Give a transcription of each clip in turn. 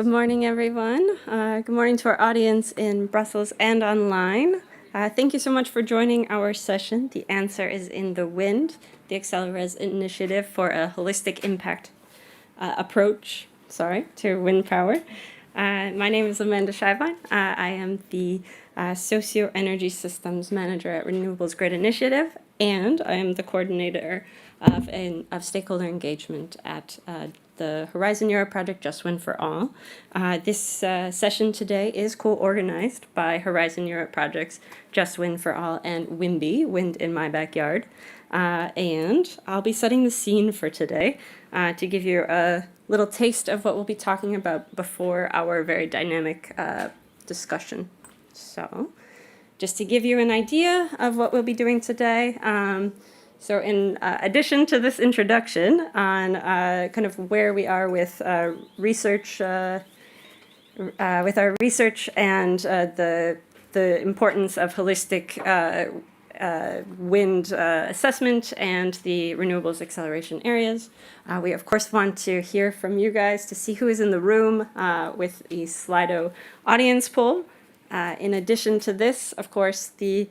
Good morning, everyone. Good morning to our audience in Brussels and online. Thank you so much for joining our session. The answer is in the wind, the Accele-RES initiative for a holistic impact approach, to wind power. My name is Amanda Scheiblein. I am the Socio-Energy Systems Manager at Renewables Grid Initiative, and I am the coordinator of stakeholder engagement at the Horizon Europe project, Just Wind for All. This session today is co-organized by Horizon Europe projects, Just Wind for All and WIMBY, Wind in My Backyard. And I'll be setting the scene for today to give you a little taste of what we'll be talking about before our very dynamic discussion. So just to give you an idea of what we'll be doing today, so in addition to this introduction on kind of where we are with research, with our research and the importance of holistic wind assessment and the Renewables Acceleration Areas, we of course want to hear from you guys to see who is in the room with the Slido audience poll. In addition to this, of course, the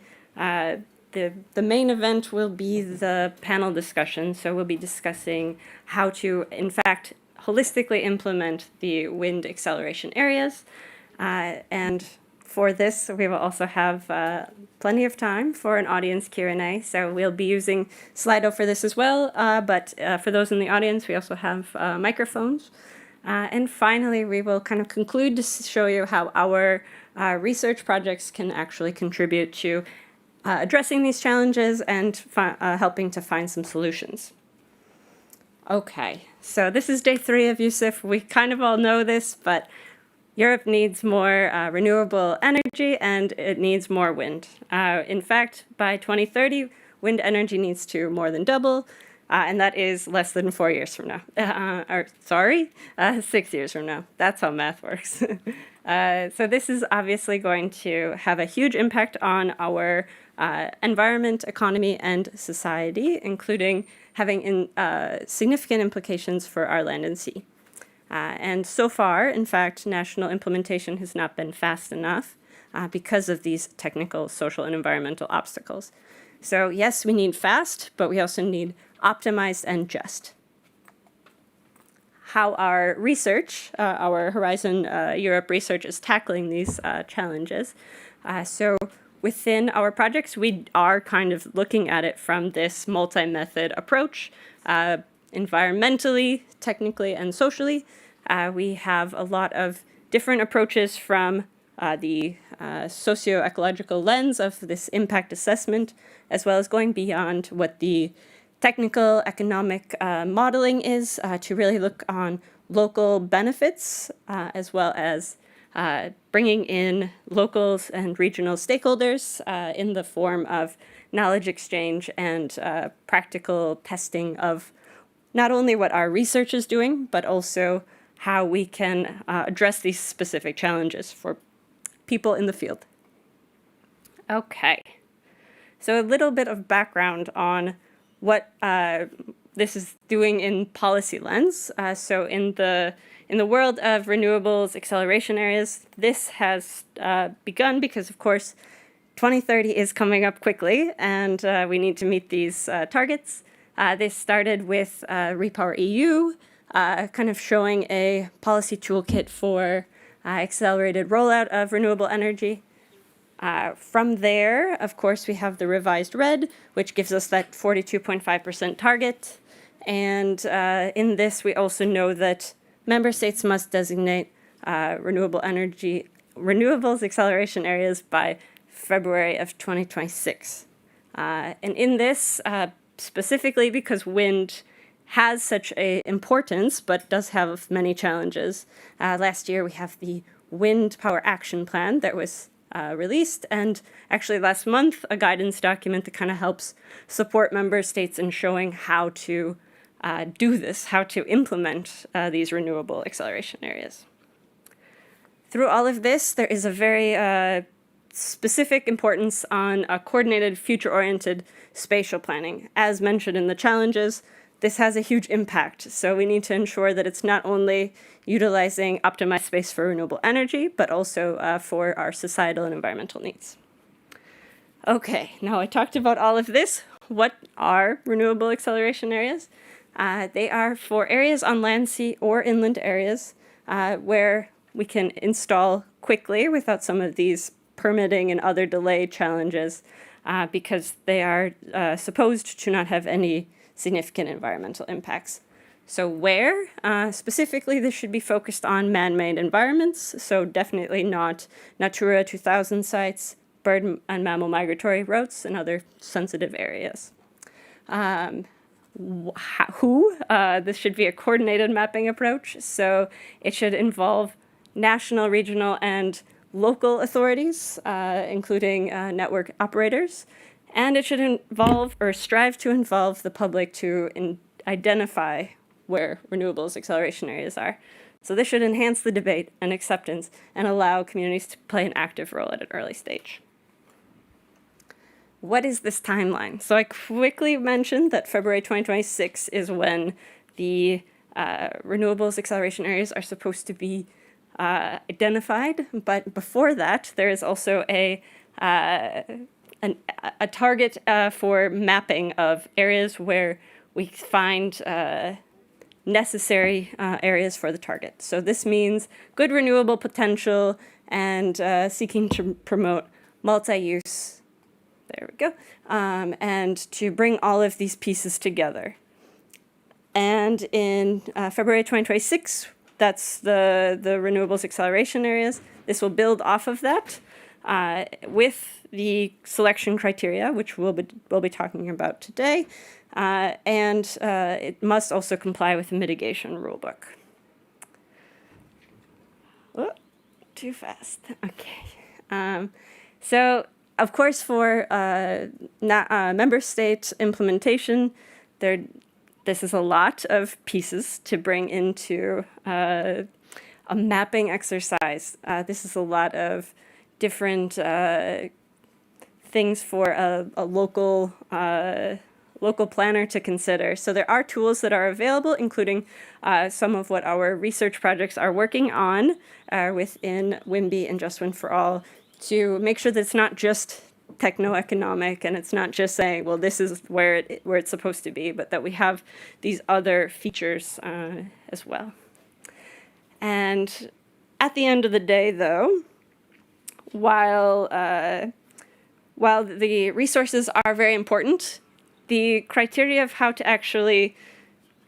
main event will be the panel discussion. So we'll be discussing how to, in fact, holistically implement the wind acceleration areas. And for this, we will also have plenty of time for an audience Q&A. So we'll be using Slido for this as well. But for those in the audience, we also have microphones. And finally, we will kind of conclude to show you how our research projects can actually contribute to addressing these challenges and helping to find some solutions. Okay, so this is day 3 of EUSEW. We kind of all know this, but Europe needs more renewable energy and it needs more wind. In fact, by 2030, wind energy needs to more than double, and that is less than 4 years from now. 6 years from now. That's how math works. So this is obviously going to have a huge impact on our environment, economy, and society, including having significant implications for our land and sea. And so far, in fact, national implementation has not been fast enough because of these technical, social, and environmental obstacles. So yes, we need fast, but we also need optimized and just. How our research, our Horizon Europe research, is tackling these challenges. So within our projects, we are kind of looking at it from this multi-method approach, environmentally, technically, and socially. We have a lot of different approaches from the socio-ecological lens of this impact assessment, as well as going beyond what the technical economic modeling is to really look on local benefits, as well as bringing in locals and regional stakeholders in the form of knowledge exchange and practical testing of not only what our research is doing, but also how we can address these specific challenges for people in the field. Okay, so a little bit of background on what this is doing in policy lens. So in the world of renewables acceleration areas, this has begun because, of course, 2030 is coming up quickly, and we need to meet these targets. This started with Repower EU, kind of showing a policy toolkit for accelerated rollout of renewable energy. From there, of course, we have the revised RED, which gives us that 42.5% target. And in this, we also know that member states must designate renewables acceleration areas by February of 2026. And in this, specifically because wind has such an importance, but does have many challenges. Last year, we have the Wind Power Action Plan that was released, and actually last month, a guidance document that kind of helps support member states in showing how to do this, how to implement these renewable acceleration areas. Through all of this, there is a very specific importance on a coordinated, future-oriented spatial planning. As mentioned in the challenges, this has a huge impact. So we need to ensure that it's not only utilizing optimized space for renewable energy, but also for our societal and environmental needs. Okay, now I talked about all of this. What are renewable acceleration areas? They are for areas on land, sea, or inland areas where we can install quickly without some of these permitting and other delay challenges because they are supposed to not have any significant environmental impacts. So where? Specifically, this should be focused on man-made environments, so definitely not Natura 2000 sites, bird and mammal migratory routes, and other sensitive areas. This should be a coordinated mapping approach, so it should involve national, regional, and local authorities, including network operators, and it should involve or strive to involve the public to identify where renewables acceleration areas are. So this should enhance the debate and acceptance and allow communities to play an active role at an early stage. What is this timeline? So I quickly mentioned that February 2026 is when the renewables acceleration areas are supposed to be identified, but before that, there is also a target for mapping of areas where we find necessary areas for the target. So this means good renewable potential and seeking to promote multi-use, there we go, and to bring all of these pieces together. And in February 2026, that's the renewables acceleration areas. This will build off of that with the selection criteria, which we'll be talking about today. And it must also comply with the mitigation rulebook. Oh, too fast. Okay. So, of course, for member state implementation, this is a lot of pieces to bring into a mapping exercise. This is a lot of different things for a local planner to consider. So there are tools that are available, including some of what our research projects are working on within WIMBY and Just Wind for All, to make sure that it's not just techno-economic and it's not just saying, well, this is where it's supposed to be, but that we have these other features as well. And at the end of the day, though, while the resources are very important, the criteria of how to actually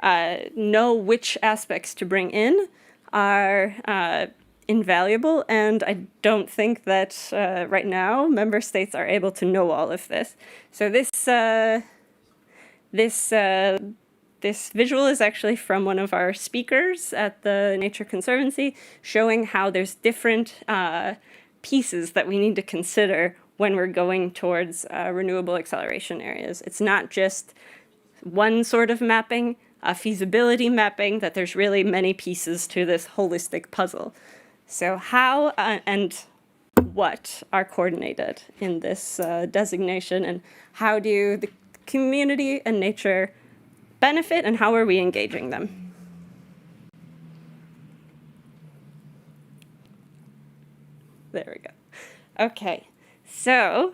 know which aspects to bring in are invaluable, and I don't think that right now member states are able to know all of this. So this visual is actually from one of our speakers at the Nature Conservancy, showing how there's different pieces that we need to consider when we're going towards renewable acceleration areas. It's not just one sort of mapping, a feasibility mapping, that there's really many pieces to this holistic puzzle. So how and what are coordinated in this designation, and how do the community and nature benefit, and how are we engaging them? There we go. Okay, so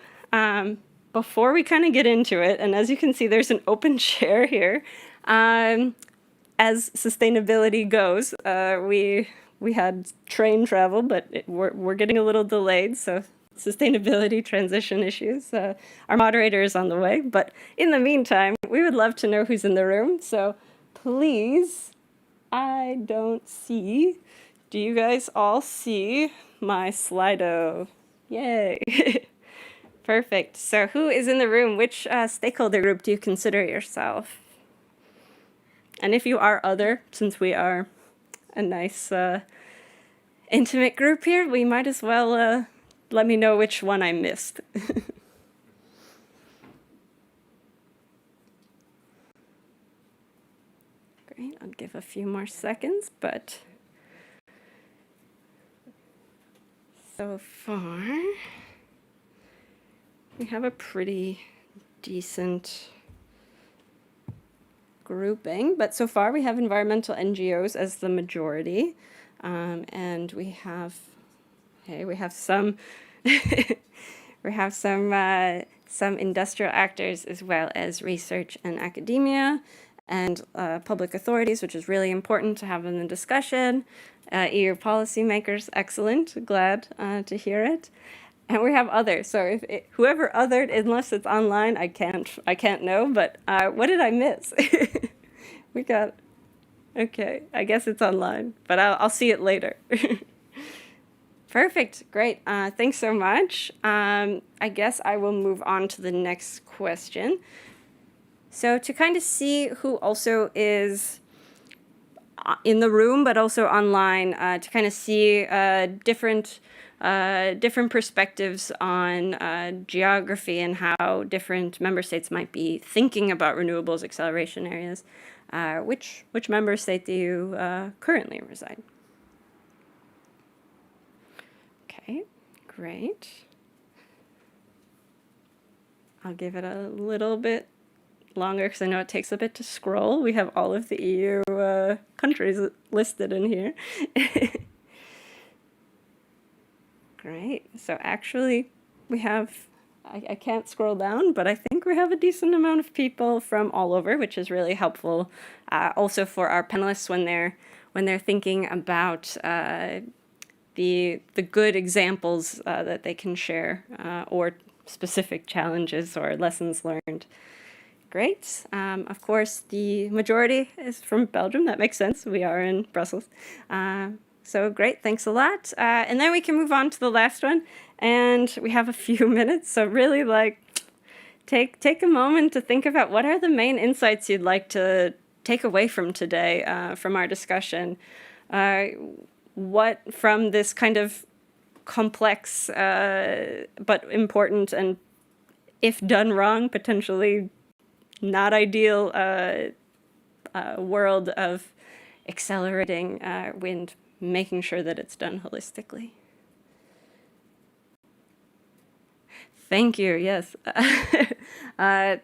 before we kind of get into it, and as you can see, there's an open chair here. As sustainability goes, we had train travel, but we're getting a little delayed, so sustainability transition issues. Our moderator is on the way, but in the meantime, we would love to know who's in the room. So please, I don't see. Do you guys all see my Slido? Yay. Perfect. So who is in the room? Which stakeholder group do you consider yourself? And if you are other, since we are a nice intimate group here, we might as well let me know which one I missed. Great, I'll give a few more seconds, but so far we have a pretty decent grouping, but so far we have environmental NGOs as the majority, and we have some we have some industrial actors as well as research and academia and public authorities, which is really important to have in the discussion. EU policymakers, excellent, glad to hear it. And we have others. So whoever othered, unless it's online, I can't know. But what did I miss? We got. Okay, I guess it's online, but I'll see it later. Perfect, great. Thanks so much. I guess I will move on to the next question. So to kind of see who also is in the room, but also online, to kind of see different perspectives on geography and how different member states might be thinking about renewables acceleration areas. Which member state do you currently reside? Okay, great. I'll give it a little bit longer because I know it takes a bit to scroll. We have all of the EU countries listed in here. Great. So actually, we have, I can't scroll down, but I think we have a decent amount of people from all over, which is really helpful also for our panelists when they're thinking about the good examples that they can share or specific challenges or lessons learned. Great. Of course, the majority is from Belgium. That makes sense. We are in Brussels. So great. Thanks a lot. And then we can move on to the last one. And we have a few minutes. So really, take a moment to think about what are the main insights you'd like to take away from today, from our discussion. What from this kind of complex but important and, if done wrong, potentially not ideal world of accelerating wind, making sure that it's done holistically. Thank you, yes.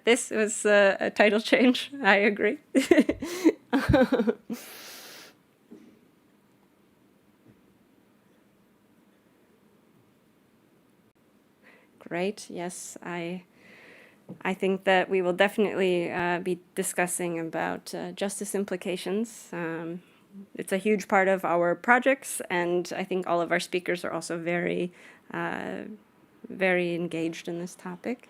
This was a title change, I agree. Great, yes, I think that we will definitely be discussing about justice implications. It's a huge part of our projects, and I think all of our speakers are also very, very engaged in this topic.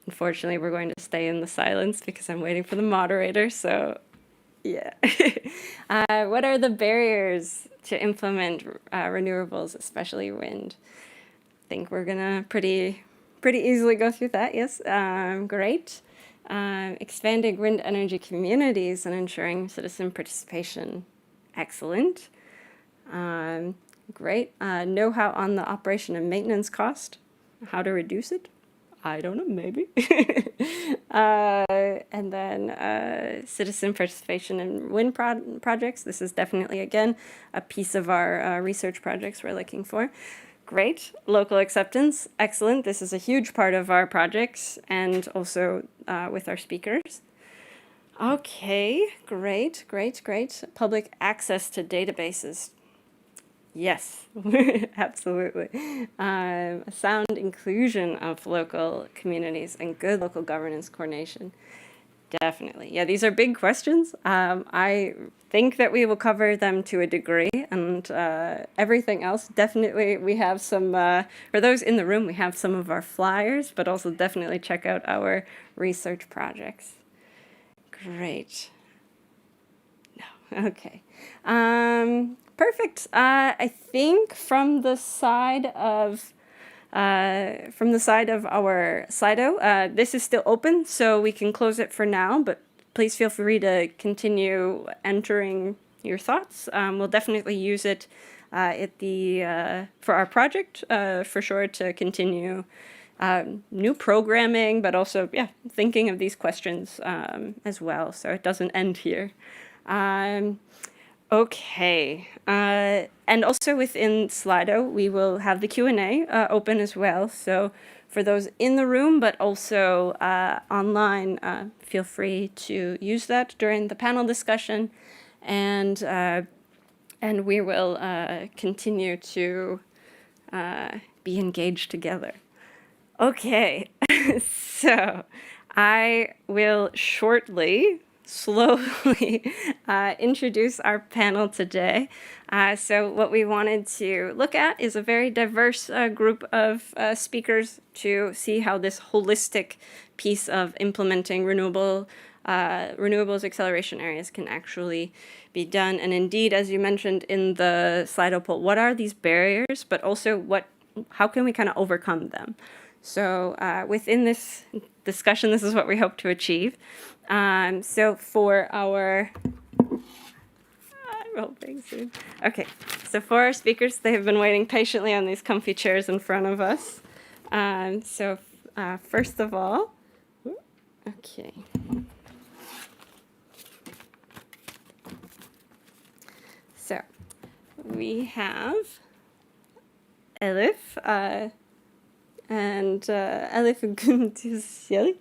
Unfortunately, we're going to stay in the silence because I'm waiting for the moderator, so yeah. What are the barriers to implement renewables, especially wind? I think we're gonna pretty easily go through that. Yes, great. Expanding wind energy communities and ensuring citizen participation. Excellent. Great. Know-how on the operation and maintenance cost. How to reduce it? I don't know, maybe. And then citizen participation in wind projects. This is definitely, again, a piece of our research projects we're looking for. Great. Local acceptance. Excellent. This is a huge part of our projects and also with our speakers. Okay, great. Public access to databases. Yes, absolutely. A sound inclusion of local communities and good local governance coordination. Definitely. Yeah, these are big questions. I think that we will cover them to a degree, and everything else, definitely we have some, for those in the room, we have some of our flyers, but also definitely check out our research projects. Great. No, okay. Perfect. I think from the side of our Slido, this is still open, so we can close it for now. But please feel free to continue entering your thoughts. We'll definitely use it for our project for sure to continue new programming, but also thinking of these questions as well. So it doesn't end here. Okay, and also within Slido, we will have the Q&A open as well. So for those in the room, but also online, feel free to use that during the panel discussion, and we will continue to be engaged together. Okay, so I will slowly introduce our panel today. So what we wanted to look at is a very diverse group of speakers to see how this holistic piece of implementing renewables acceleration areas can actually be done. And indeed, as you mentioned in the Slido poll, what are these barriers, but also how can we kind of overcome them? So within this discussion, this is what we hope to achieve. So for our Okay, so for our speakers, they have been waiting patiently on these comfy chairs in front of us. First of all, okay. So we have Elif, and Elif Gündüzeli.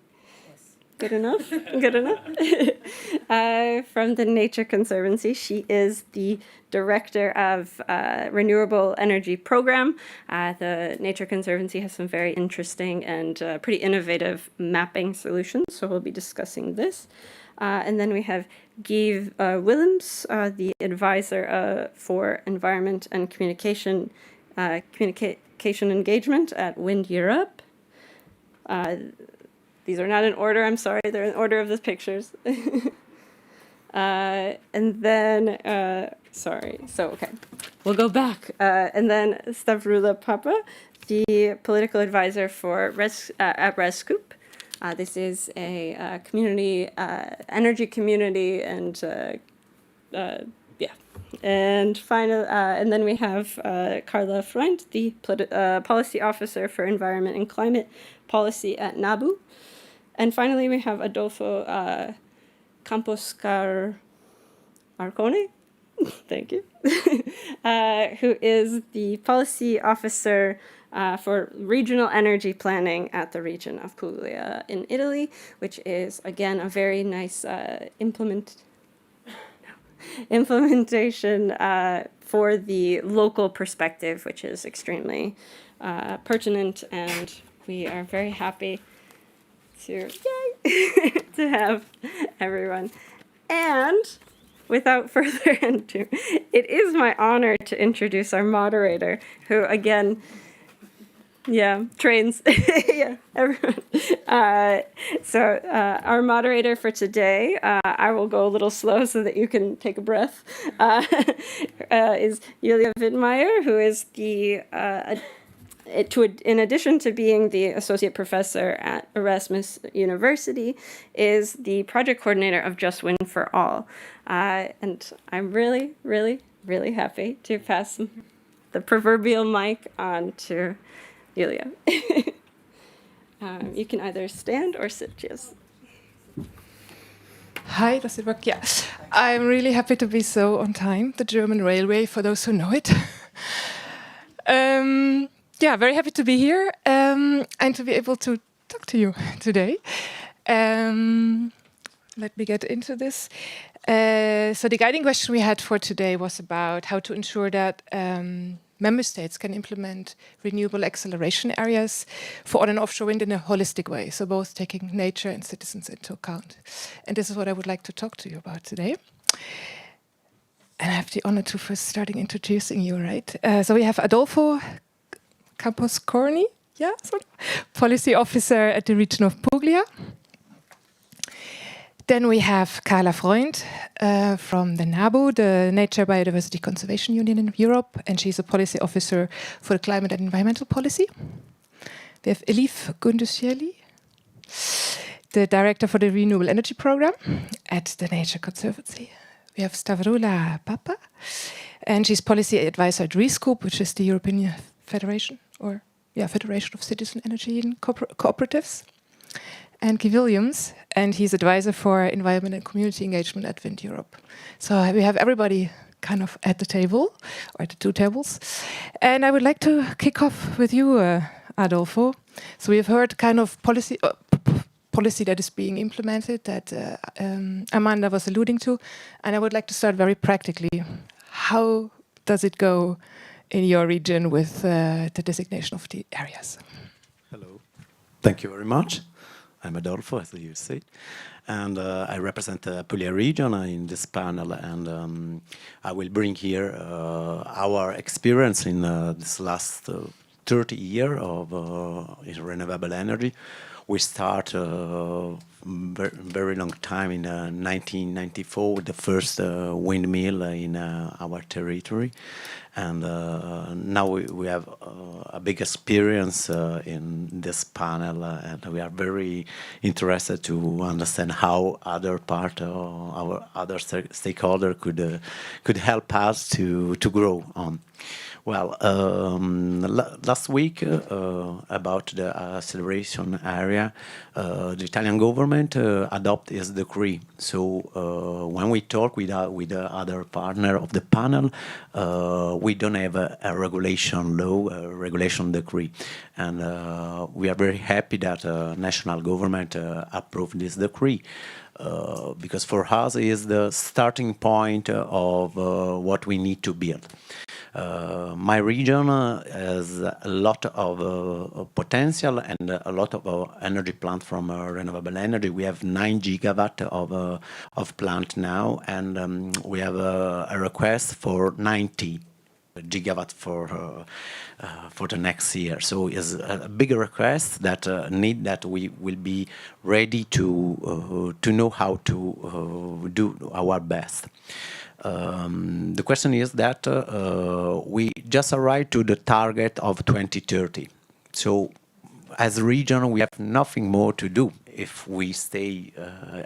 Good enough? Good enough? From the Nature Conservancy. She is the director of Renewable Energy Program. The Nature Conservancy has some very interesting and pretty innovative mapping solutions, so we'll be discussing this. And then we have Guy Willems, the advisor for environment and communication engagement at Wind Europe. These are not in order, I'm sorry, they're in order of the pictures. And then, okay, we'll go back. And then Stavrula Papa, the political advisor for at ResCoop. This is a community, energy community, and And then we have Carla Freund, the policy officer for environment and climate policy at NABU. And finally, we have Adolfo Campos Arcone, thank you, who is the policy officer for regional energy planning at the region of Puglia in Italy, which is, again, a very nice implementation for the local perspective, which is extremely pertinent, and we are very happy to have everyone. And without further ado, it is my honor to introduce our moderator, who again, trains, everyone. So our moderator for today, I will go a little slow so that you can take a breath, is Julia Wittmeyer, who is the in addition to being the associate professor at Erasmus University, is the project coordinator of Just Wind for All. And I'm really, really, really happy to pass the proverbial mic on to Julia. You can either stand or sit, yes. Hi, does it work? Yeah. I'm really happy to be so on time, the German railway, for those who know it. Very happy to be here and to be able to talk to you today. Let me get into this. So the guiding question we had for today was about how to ensure that member states can implement renewable acceleration areas for on and offshore wind in a holistic way, so both taking nature and citizens into account. And this is what I would like to talk to you about today. And I have the honor to first starting introducing you, right? So we have Adolfo Campos Corny, policy officer at the region of Puglia. Then we have Carla Freund from the NABU, the Nature Biodiversity Conservation Union in Europe, and she's a policy officer for the climate and environmental policy. We have Elif Gündüzeli, the director for the Renewable Energy Program at the Nature Conservancy. We have Stavrula Papa, and she's policy advisor at ResCoop, which is the European Federation of Citizen Energy and Cooperatives. And Guy Williams, and he's advisor for environment and community engagement at Wind Europe. So we have everybody kind of at the table, or at the two tables. And I would like to kick off with you, Adolfo. So we have heard kind of policy that is being implemented that Amanda was alluding to. And I would like to start very practically. How does it go in your region with the designation of the areas? Hello. Thank you very much. I'm Adolfo, as you said, and I represent the Puglia region in this panel, and I will bring here our experience in this last 30 years of renewable energy. We start very long time in 1994 with the first windmill in our territory, and now we have a big experience in this panel, and we are very interested to understand how other part our other stakeholder could help us to grow on. Well, last week about the acceleration area, the Italian government adopted its decree. So when we talk with the other partner of the panel, we don't have a regulation law, a regulation decree, and we are very happy that national government approved this decree. Because for us is the starting point of what we need to build. My region has a lot of potential and a lot of energy plant from renewable energy. We have 9 gigawatt of plant now, and we have a request for 90 gigawatt for the next year. So it's a big request that need that we will be ready to know how to do our best. The question is that we just arrived to the target of 2030. So as a region, we have nothing more to do if we stay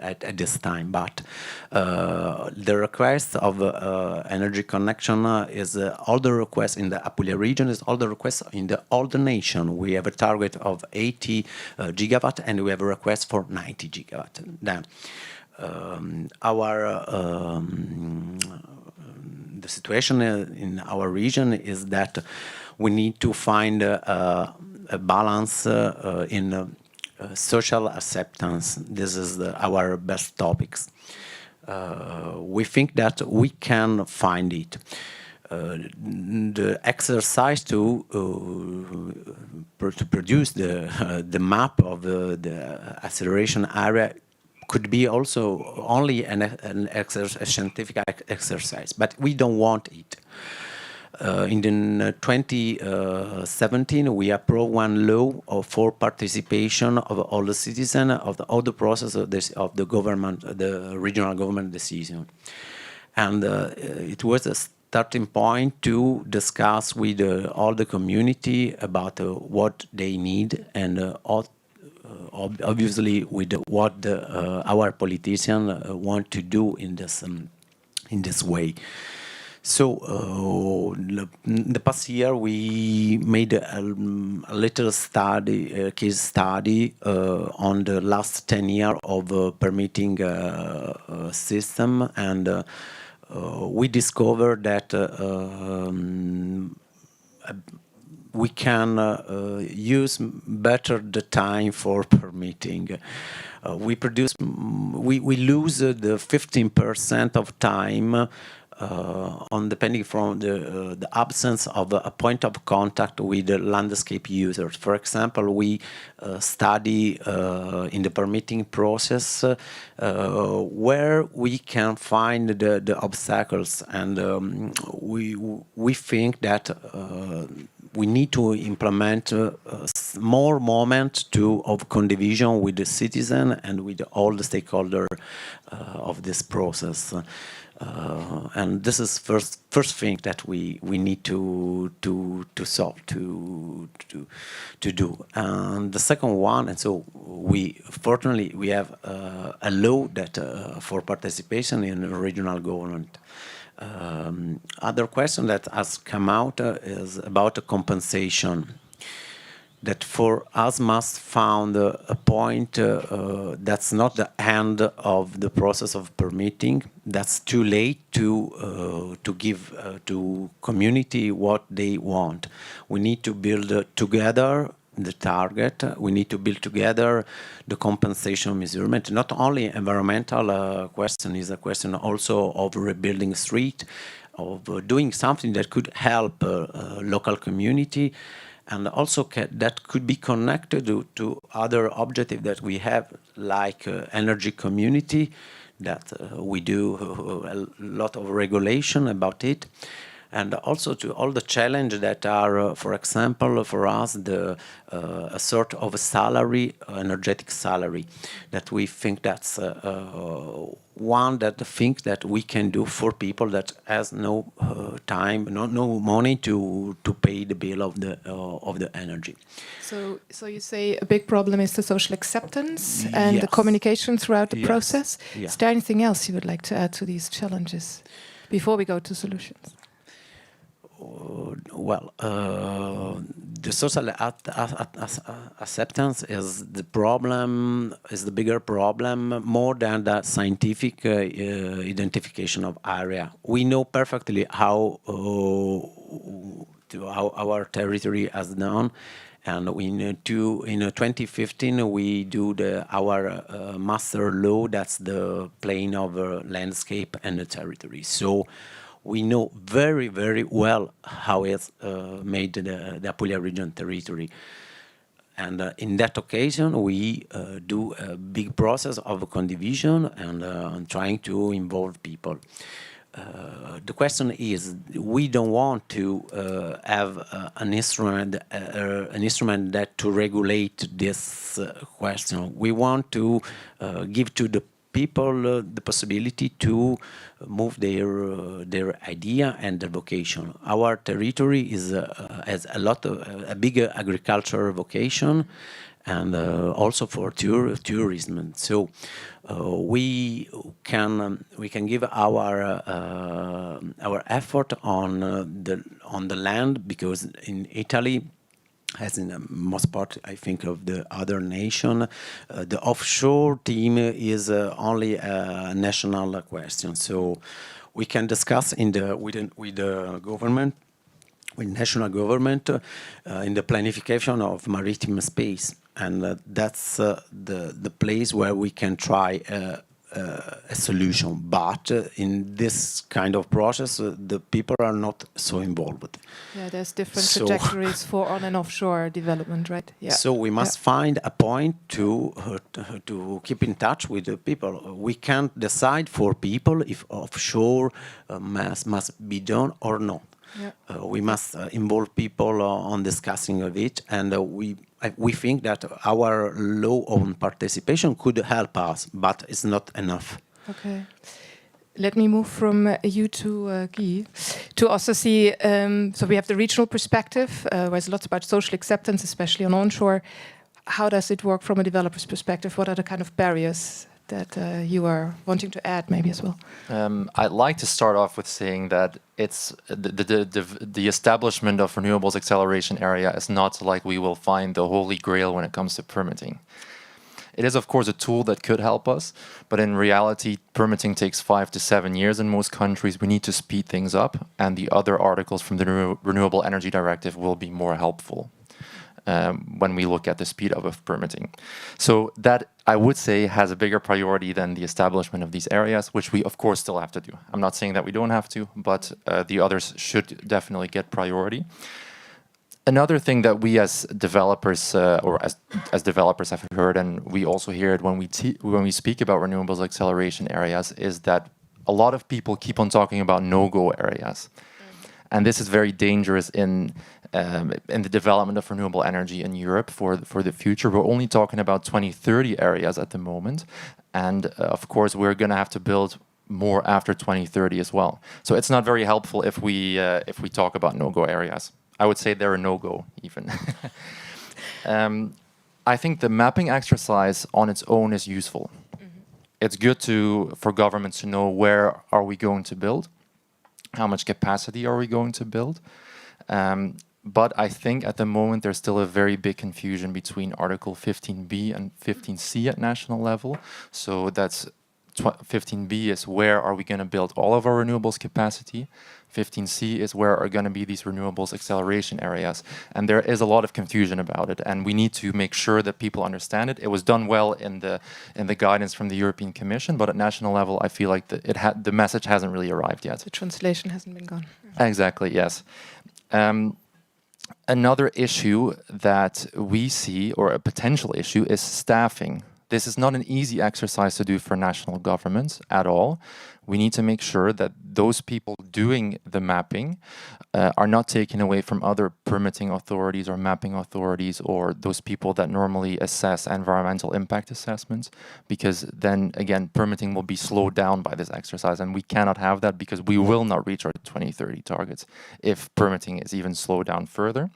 at this time. But the request of energy connection is all the requests in the Apulia region, is all the requests in the all the nation. We have a target of 80 gigawatt, and we have a request for 90 gigawatt. Then the situation in our region is that we need to find a balance in social acceptance. This is our best topics. We think that we can find it. The exercise to produce the map of the acceleration area could be also only a scientific exercise, but we don't want it. In 2017, we approved one law for participation of all the citizens of all the process of the government, the regional government decision, and it was a starting point to discuss with all the community about what they need and obviously with what our politicians want to do in this way. So in the past year we made a little study, a case study on the last 10 years of permitting system, and we discovered that we can use better the time for permitting. We lose the 15% of time on depending from the absence of a point of contact with the landscape users. For example, we study in the permitting process where we can find the obstacles, and we think that we need to implement more moment of condivision with the citizen and with all the stakeholders of this process. And this is first thing that we need to solve, to do. And the second one, and so fortunately we have a law that for participation in regional government. Other question that has come out is about the compensation. that for us must found a point that's not the end of the process of permitting. That's too late to give to community what they want. We need to build together the target. We need to build together the compensation measurement. Not only environmental question is a question also of rebuilding street, of doing something that could help local community, and also that could be connected to other objectives that we have, like energy community, that we do a lot of regulation about it, and also to all the challenges that are, for example, for us, a sort of a salary, energetic salary, that we think that's one that think that we can do for people that has no time, no money to pay the bill of the energy. So you say a big problem is the social acceptance and the communication throughout the process. Is there anything else you would like to add to these challenges before we go to solutions? Well, the social acceptance is the problem, is the bigger problem, more than the scientific identification of area. We know perfectly how our territory has done, and in 2015 we do our master law. That's the plane of landscape and the territory. So we know very, very well how it's made the Apulia region territory. And in that occasion, we do a big process of condivision and trying to involve people. The question is, we don't want to have an instrument that to regulate this question. We want to give to the people the possibility to move their idea and their vocation. Our territory is has a bigger agricultural vocation, and also for tourism. So we can give our effort on the land, because in Italy, as in the most part, I think, of the other nation, the offshore team is only a national question. So we can discuss with the government, with national government, in the planification of maritime space, and that's the place where we can try a solution. But in this kind of process, the people are not so involved. Yeah, there's different trajectories for on and offshore development, right? Yeah. So we must find a point to keep in touch with the people. We can't decide for people if offshore must be done or not. Yeah. We must involve people on discussing of it, and we think that our law on participation could help us, but it's not enough. Okay. Let me move from you to Guy, to also see, so we have the regional perspective, where there's lots about social acceptance, especially on onshore. How does it work from a developer's perspective? What are the kind of barriers that you are wanting to add maybe as well? I'd like to start off with saying that it's the establishment of Renewables Acceleration Area is not like we will find the holy grail when it comes to permitting. It is, of course, a tool that could help us, but in reality, permitting takes 5 to 7 years in most countries. We need to speed things up, and the other articles from the Renewable Energy Directive will be more helpful when we look at the speed up of permitting. So that, I would say, has a bigger priority than the establishment of these areas, which we, of course, still have to do. I'm not saying that we don't have to, but the others should definitely get priority. Another thing that we as developers, as developers have heard, and we also hear it when we speak about renewables acceleration areas, is that a lot of people keep on talking about no-go areas. And this is very dangerous in the development of renewable energy in Europe for the future. We're only talking about 2030 areas at the moment. And of course, we're going to have to build more after 2030 as well. So it's not very helpful if we talk about no-go areas. I would say they're a no-go even. I think the mapping exercise on its own is useful. It's good for governments to know where are we going to build, how much capacity are we going to build. But I think at the moment there's still a very big confusion between Article 15b and 15c at national level. So that's 15b is where are we going to build all of our renewables capacity. 15c is where are going to be these renewables acceleration areas. And there is a lot of confusion about it. And we need to make sure that people understand it. It was done well in the guidance from the European Commission, but at national level, I feel like the message hasn't really arrived yet. The translation hasn't been gone. Exactly, yes. Another issue that we see, or a potential issue, is staffing. This is not an easy exercise to do for national governments at all. We need to make sure that those people doing the mapping are not taken away from other permitting authorities or mapping authorities or those people that normally assess environmental impact assessments, because then again permitting will be slowed down by this exercise, and we cannot have that because we will not reach our 2030 targets if permitting is even slowed down further.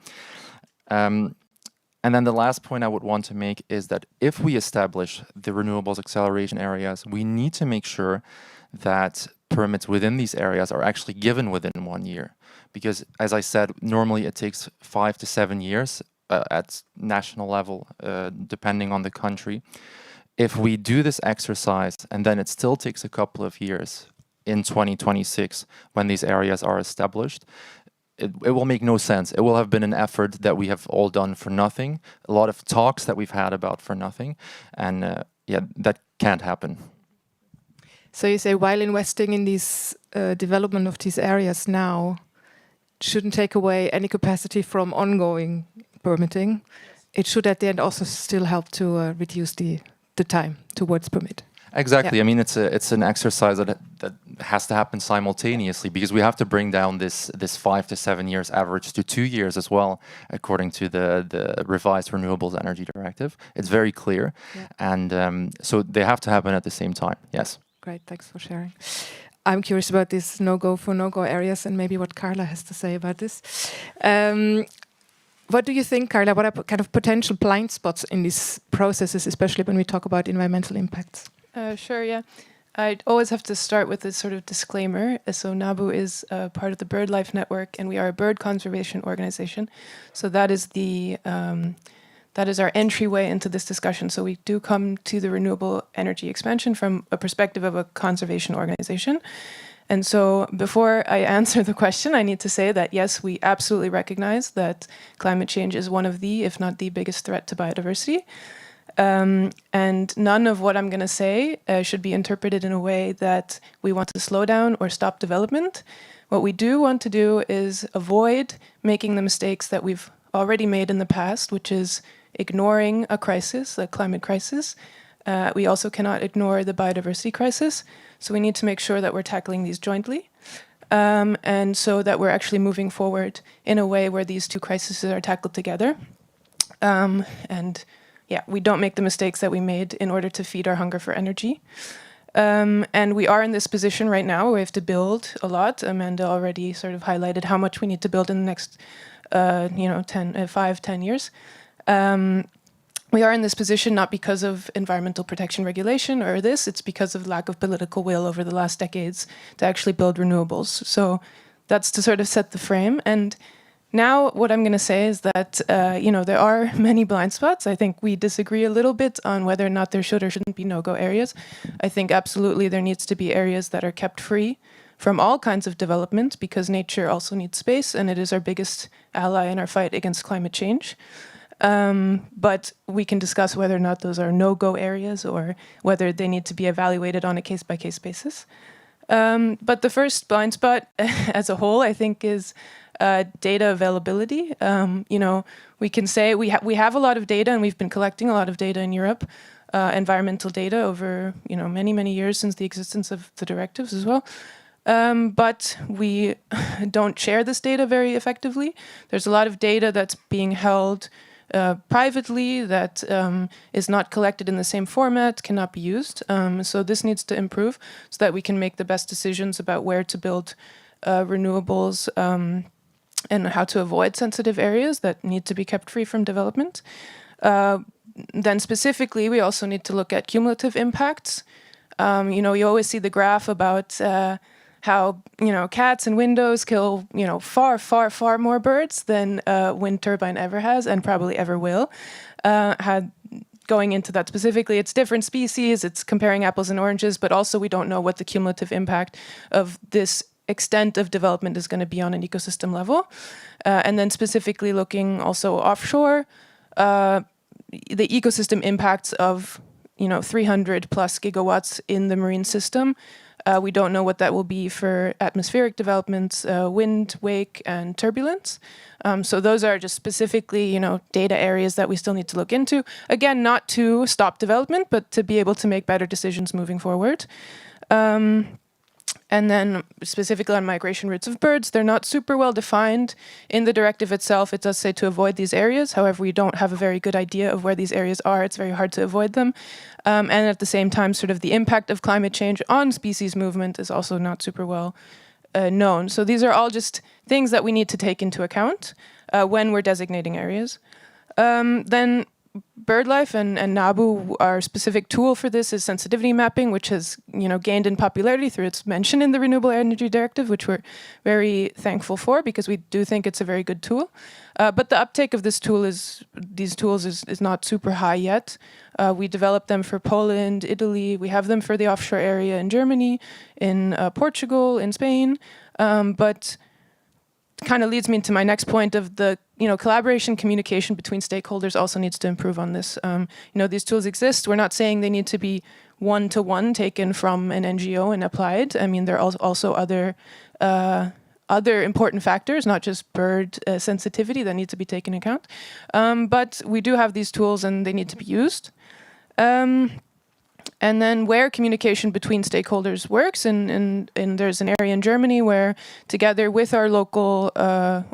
And then the last point I would want to make is that if we establish the renewables acceleration areas, we need to make sure that permits within these areas are actually given within 1 year. Because as I said, normally it takes 5 to 7 years at national level, depending on the country. If we do this exercise and then it still takes a couple of years in 2026 when these areas are established, it will make no sense. It will have been an effort that we have all done for nothing, a lot of talks that we've had about for nothing, and yeah, that can't happen. So you say while investing in these development of these areas now shouldn't take away any capacity from ongoing permitting. It should at the end also still help to reduce the time towards permit. Exactly. Yeah. I mean, it's an exercise that has to happen simultaneously because we have to bring down this 5 to 7 years average to 2 years as well, according to the revised Renewables Energy Directive. It's very clear, Yeah. and so they have to happen at the same time. Yes. Great, thanks for sharing. I'm curious about these no-go areas and maybe what Carla has to say about this. What do you think, Carla? What are kind of potential blind spots in these processes, especially when we talk about environmental impacts? Sure, yeah. I'd always have to start with this sort of disclaimer. So NABU is part of the BirdLife Network, and we are a bird conservation organization. So that is our entryway into this discussion. So we do come to the renewable energy expansion from a perspective of a conservation organization. And so before I answer the question, I need to say that, yes, we absolutely recognize that climate change is one of the, if not the biggest threat to biodiversity. And none of what I'm going to say should be interpreted in a way that we want to slow down or stop development. What we do want to do is avoid making the mistakes that we've already made in the past, which is ignoring a crisis, a climate crisis. We also cannot ignore the biodiversity crisis. So we need to make sure that we're tackling these jointly. And so that we're actually moving forward in a way where these two crises are tackled together. And yeah, we don't make the mistakes that we made in order to feed our hunger for energy. And we are in this position right now where we have to build a lot. Amanda already sort of highlighted how much we need to build in the next 5-10 years. We are in this position not because of environmental protection regulation or this, it's because of lack of political will over the last decades to actually build renewables. So that's to sort of set the frame. And now what I'm going to say is that, there are many blind spots. I think we disagree a little bit on whether or not there should or shouldn't be no-go areas. I think absolutely there needs to be areas that are kept free from all kinds of development because nature also needs space and it is our biggest ally in our fight against climate change. But we can discuss whether or not those are no-go areas or whether they need to be evaluated on a case-by-case basis. But the first blind spot as a whole, I think, is data availability. We can say we have a lot of data and we've been collecting a lot of data in Europe, environmental data over many, many years since the existence of the directives as well. But we don't share this data very effectively. There's a lot of data that's being held privately that is not collected in the same format, cannot be used. So this needs to improve so that we can make the best decisions about where to build renewables and how to avoid sensitive areas that need to be kept free from development. Then specifically, we also need to look at cumulative impacts. You always see the graph about how, cats and windows kill, far, far, far more birds than a wind turbine ever has and probably ever will. Going into that specifically, it's different species, it's comparing apples and oranges, but also we don't know what the cumulative impact of this extent of development is going to be on an ecosystem level. And then specifically looking also offshore, the ecosystem impacts of 300 plus gigawatts in the marine system. We don't know what that will be for atmospheric developments, wind, wake, and turbulence. So those are just specifically, data areas that we still need to look into. Again, not to stop development, but to be able to make better decisions moving forward. And then specifically on migration routes of birds, they're not super well defined. In the directive itself, it does say to avoid these areas. However, we don't have a very good idea of where these areas are. It's very hard to avoid them. And at the same time, sort of the impact of climate change on species movement is also not super well known. So these are all just things that we need to take into account when we're designating areas. Then BirdLife and NABU, our specific tool for this is sensitivity mapping, which has gained in popularity through its mention in the Renewable Energy Directive, which we're very thankful for because we do think it's a very good tool. But the uptake of these tools is not super high yet. We developed them for Poland, Italy. We have them for the offshore area in Germany, in Portugal, in Spain. But kind of leads me to my next point of the collaboration, communication between stakeholders also needs to improve on this. These tools exist. We're not saying they need to be one-to-one taken from an NGO and applied. I mean, there are also other important factors, not just bird sensitivity, that need to be taken into account. But we do have these tools and they need to be used. And then where communication between stakeholders works, and there's an area in Germany where together with our local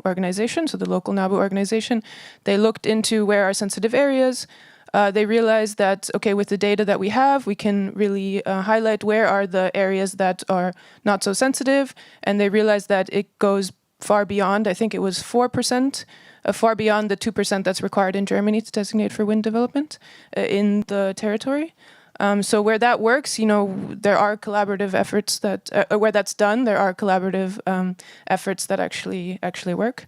organization, so the local NABU organization, they looked into where are sensitive areas. They realized that, okay, with the data that we have, we can really highlight where are the areas that are not so sensitive. And they realized that it goes far beyond, I think it was 4%, far beyond the 2% that's required in Germany to designate for wind development in the territory. So where that works, there are collaborative efforts that, where that's done, there are collaborative efforts that actually work.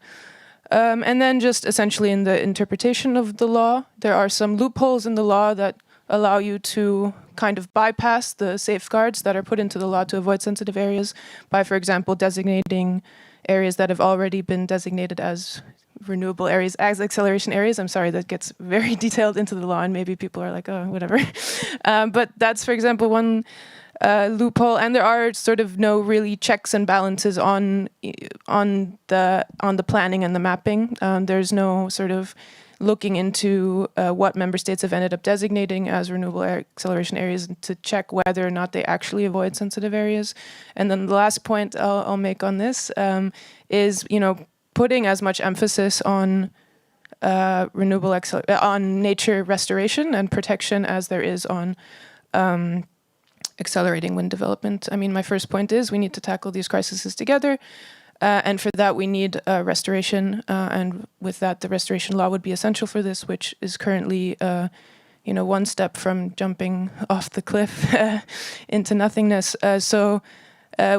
And then just essentially in the interpretation of the law, there are some loopholes in the law that allow you to kind of bypass the safeguards that are put into the law to avoid sensitive areas by, for example, designating areas that have already been designated as renewable areas, as acceleration areas. I'm sorry, that gets very detailed into the law and maybe people are like, oh, whatever. But that's, for example, one loophole, and there are sort of no really checks and balances on the planning and the mapping. There's no sort of looking into what member states have ended up designating as renewable acceleration areas to check whether or not they actually avoid sensitive areas. And then the last point I'll make on this is, putting as much emphasis on on nature restoration and protection as there is on accelerating wind development. I mean, my first point is we need to tackle these crises together. And for that, we need restoration. And with that, the restoration law would be essential for this, which is currently, one step from jumping off the cliff into nothingness. So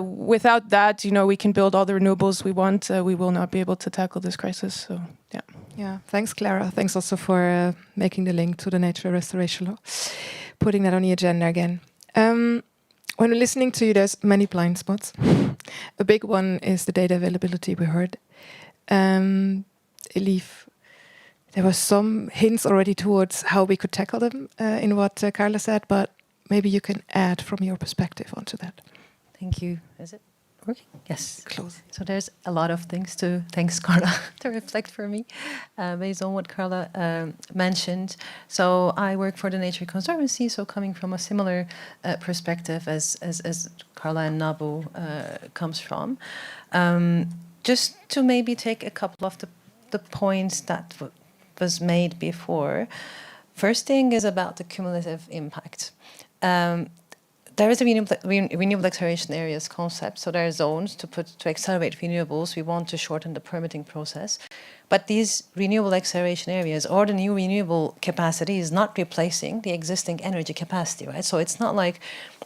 without that, we can build all the renewables we want. We will not be able to tackle this crisis. So, yeah. Yeah, thanks, Clara. Thanks also for making the link to the nature restoration law, putting that on the agenda again. When we're listening to you, there's many blind spots. A big one is the data availability we heard. Elif, there were some hints already towards how we could tackle them in what Carla said, but maybe you can add from your perspective onto that. Thank you. Is it working? Yes. Close. So there's a lot of things thanks Carla, to reflect for me, based on what Carla mentioned. So I work for the Nature Conservancy, so coming from a similar perspective as Carla and NABU comes from. Just to maybe take a couple of the points that was made before. First thing is about the cumulative impact. There is a renewable acceleration areas concept, so there are zones to accelerate renewables. We want to shorten the permitting process, but these renewable acceleration areas or the new renewable capacity is not replacing the existing energy capacity, right? So it's not like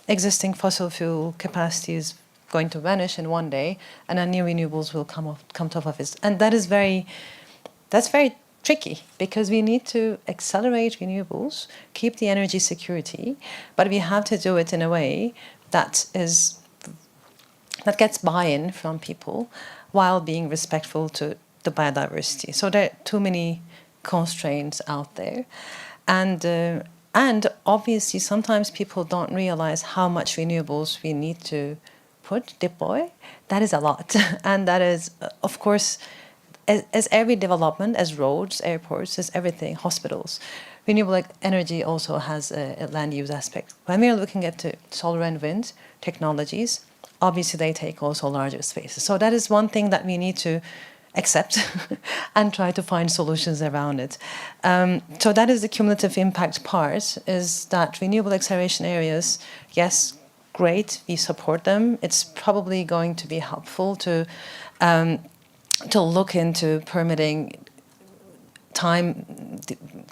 existing fossil fuel capacity is going to vanish in one day, and then new renewables will come top of it. And that's very tricky, because we need to accelerate renewables, keep the energy security, but we have to do it in a way that gets buy-in from people while being respectful to the biodiversity. So there are too many constraints out there. And obviously, sometimes people don't realize how much renewables we need to deploy. That is a lot. And that is, of course, as every development, as roads, airports, as everything, hospitals, renewable energy also has a land use aspect. When we are looking at the solar and wind technologies, obviously they take also larger spaces. So that is one thing that we need to accept and try to find solutions around it. So that is the cumulative impact part, is that renewable acceleration areas, yes, great, we support them. It's probably going to be helpful to look into permitting time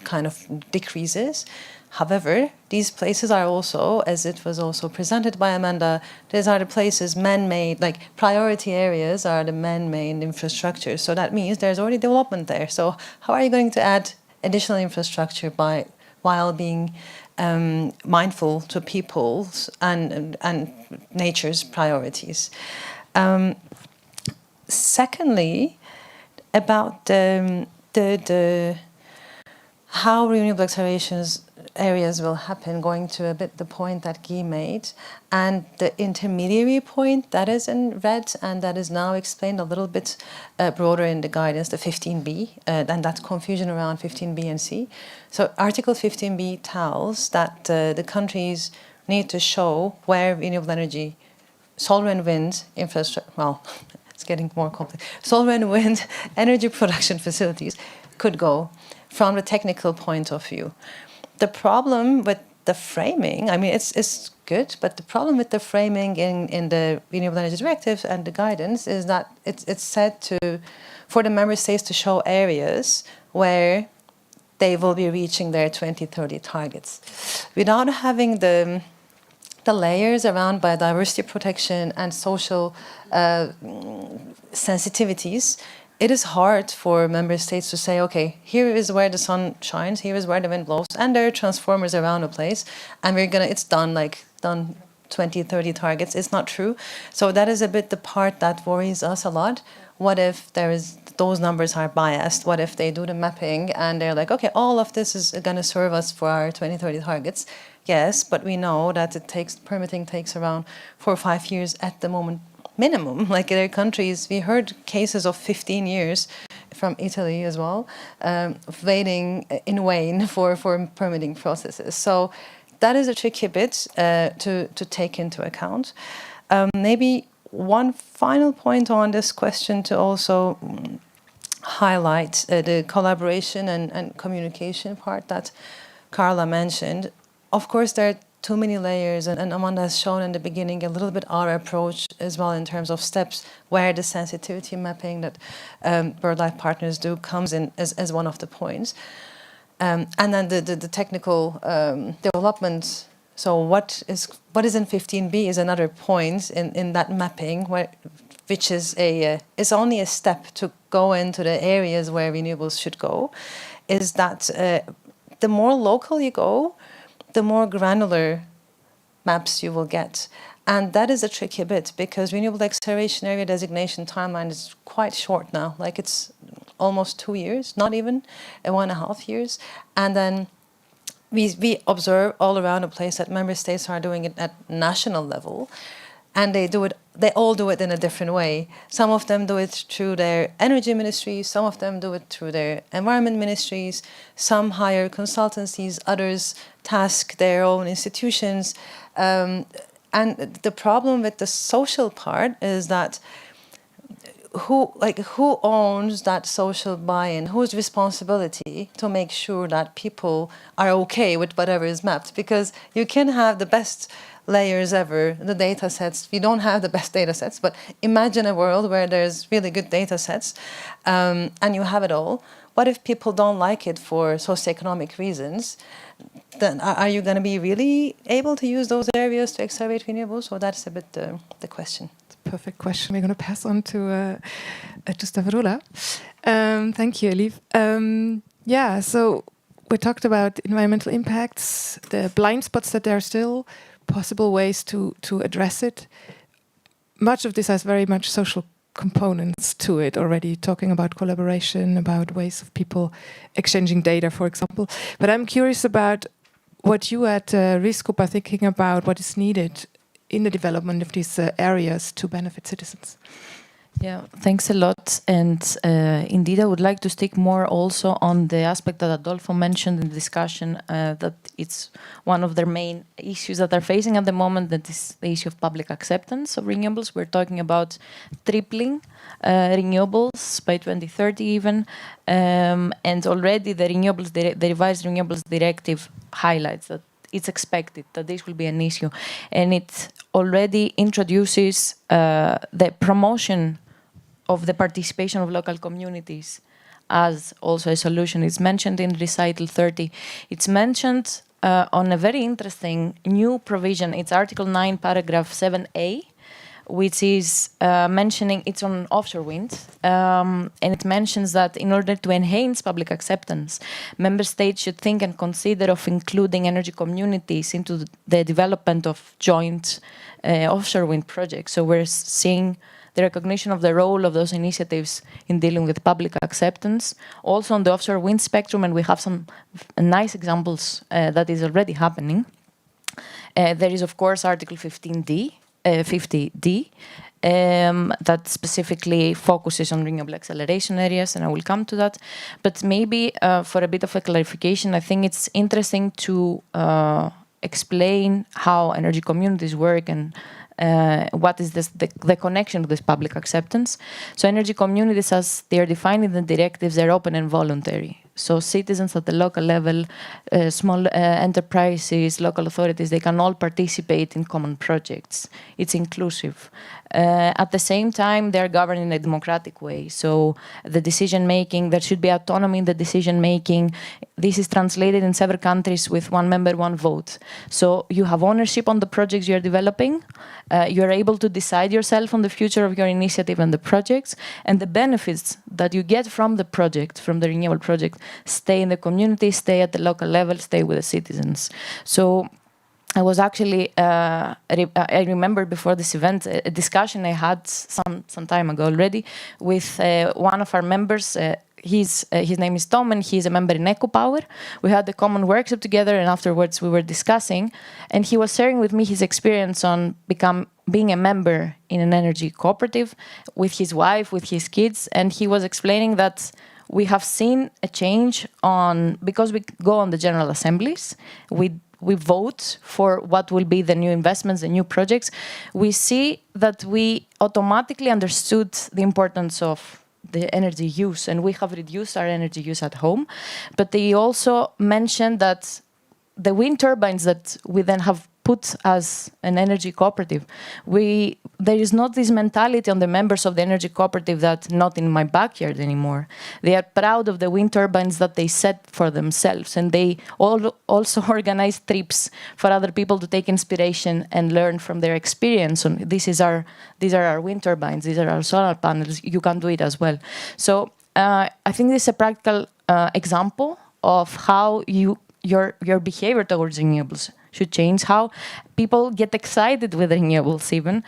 kind of decreases. However, these places are also, as it was also presented by Amanda, these are the places man-made, like priority areas are the man-made infrastructure. So that means there's already development there. So how are you going to add additional infrastructure while being mindful to people's and nature's priorities? Secondly, about the how renewable accelerations areas will happen, going to a bit the point that Guy made, and the intermediary point that is in red and that is now explained a little bit broader in the guidance, the 15B, and that confusion around 15B and C. So Article 15B tells that the countries need to show where renewable energy, solar and wind infrastructure, well, it's getting more complex, solar and wind energy production facilities could go from the technical point of view. The problem with the framing, I mean, it's good, but the problem with the framing in the Renewable Energy Directive and the guidance is that it's said for the member states to show areas where they will be reaching their 2030 targets. Without having the layers around biodiversity protection and social sensitivities, it is hard for member states to say, okay, here is where the sun shines, here is where the wind blows, and there are transformers around the place, and it's done 2030 targets. It's not true. So that is a bit the part that worries us a lot. What if those numbers are biased? What if they do the mapping and they're like, okay, all of this is going to serve us for our 2030 targets? Yes, but we know that permitting takes around 4 or 5 years at the moment, minimum. Like in other countries, we heard cases of 15 years from Italy as well, waiting in vain for permitting processes. So that is a tricky bit to take into account. Maybe one final point on this question to also highlight the collaboration and communication part that Carla mentioned. Of course, there are too many layers, and Amanda has shown in the beginning a little bit our approach as well in terms of steps where the sensitivity mapping that BirdLife Partners do comes in as one of the points. And then the technical development. So what is in 15B is another point in that mapping, which is is only a step to go into the areas where renewables should go, is that the more local you go, the more granular maps you will get. And that is a tricky bit, because Renewable Acceleration Area designation timeline is quite short now. Like it's almost 2 years, not even 1.5 years. And then we observe all around the place that member states are doing it at national level. And they all do it in a different way. Some of them do it through their energy ministries, some of them do it through their environment ministries, some hire consultancies, others task their own institutions. And the problem with the social part is that who owns that social buy-in? Whose responsibility to make sure that people are okay with whatever is mapped? Because you can have the best layers ever, the data sets. We don't have the best data sets, but imagine a world where there's really good data sets and you have it all. What if people don't like it for socioeconomic reasons? Then are you going to be really able to use those areas to accelerate renewables? So that's a bit the question. perfect question. We're going to pass on to Stavrola. Thank you, Elif. Yeah, so we talked about environmental impacts, the blind spots that there are still, possible ways to address it. Much of this has very much social components to it already, talking about collaboration, about ways of people exchanging data, for example. But I'm curious about what you at RISCOP are thinking about, what is needed in the development of these areas to benefit citizens. Yeah, thanks a lot. And indeed, I would like to stick more also on the aspect that Adolfo mentioned in the discussion, that it's one of their main issues that they're facing at the moment, that is the issue of public acceptance of renewables. We're talking about tripling renewables by 2030 even. And already the revised Renewables Directive highlights that it's expected that this will be an issue. And it already introduces the promotion of the participation of local communities as also a solution. It's mentioned in Recital 30. It's mentioned on a very interesting new provision. It's Article 9, Paragraph 7a, which is mentioning, it's on offshore wind, and it mentions that in order to enhance public acceptance, member states should think and consider of including energy communities into the development of joint offshore wind projects. So we're seeing the recognition of the role of those initiatives in dealing with public acceptance. Also on the offshore wind spectrum, and we have some nice examples that is already happening. There is, of course, Article 50D, that specifically focuses on renewable acceleration areas, and I will come to that. But maybe for a bit of a clarification, I think it's interesting to explain how energy communities work and what is the connection to this public acceptance. So energy communities, as they are defined in the directives, they're open and voluntary. So citizens at the local level, small enterprises, local authorities, they can all participate in common projects. It's inclusive. At the same time, they're governed in a democratic way. So the decision-making, there should be autonomy in the decision-making. This is translated in several countries with one member, one vote. So you have ownership on the projects you're developing. You're able to decide yourself on the future of your initiative and the projects. And the benefits that you get from the project, from the renewable project, stay in the community, stay at the local level, stay with the citizens. So I was actually, I remember before this event, a discussion I had some time ago already with one of our members. His name is Tom, and he's a member in EcoPower. We had the common workshop together, and afterwards we were discussing, and he was sharing with me his experience on being a member in an energy cooperative with his wife, with his kids, and he was explaining that we have seen a change because we go on the general assemblies, we vote for what will be the new investments, the new projects. We see that we automatically understood the importance of the energy use, and we have reduced our energy use at home. But they also mentioned that the wind turbines that we then have put as an energy cooperative, there is not this mentality on the members of the energy cooperative that not in my backyard anymore. They are proud of the wind turbines that they set for themselves, and they also organize trips for other people to take inspiration and learn from their experience. And these are our wind turbines, these are our solar panels, you can do it as well. So I think this is a practical example of how your behavior towards renewables should change, how people get excited with renewables even.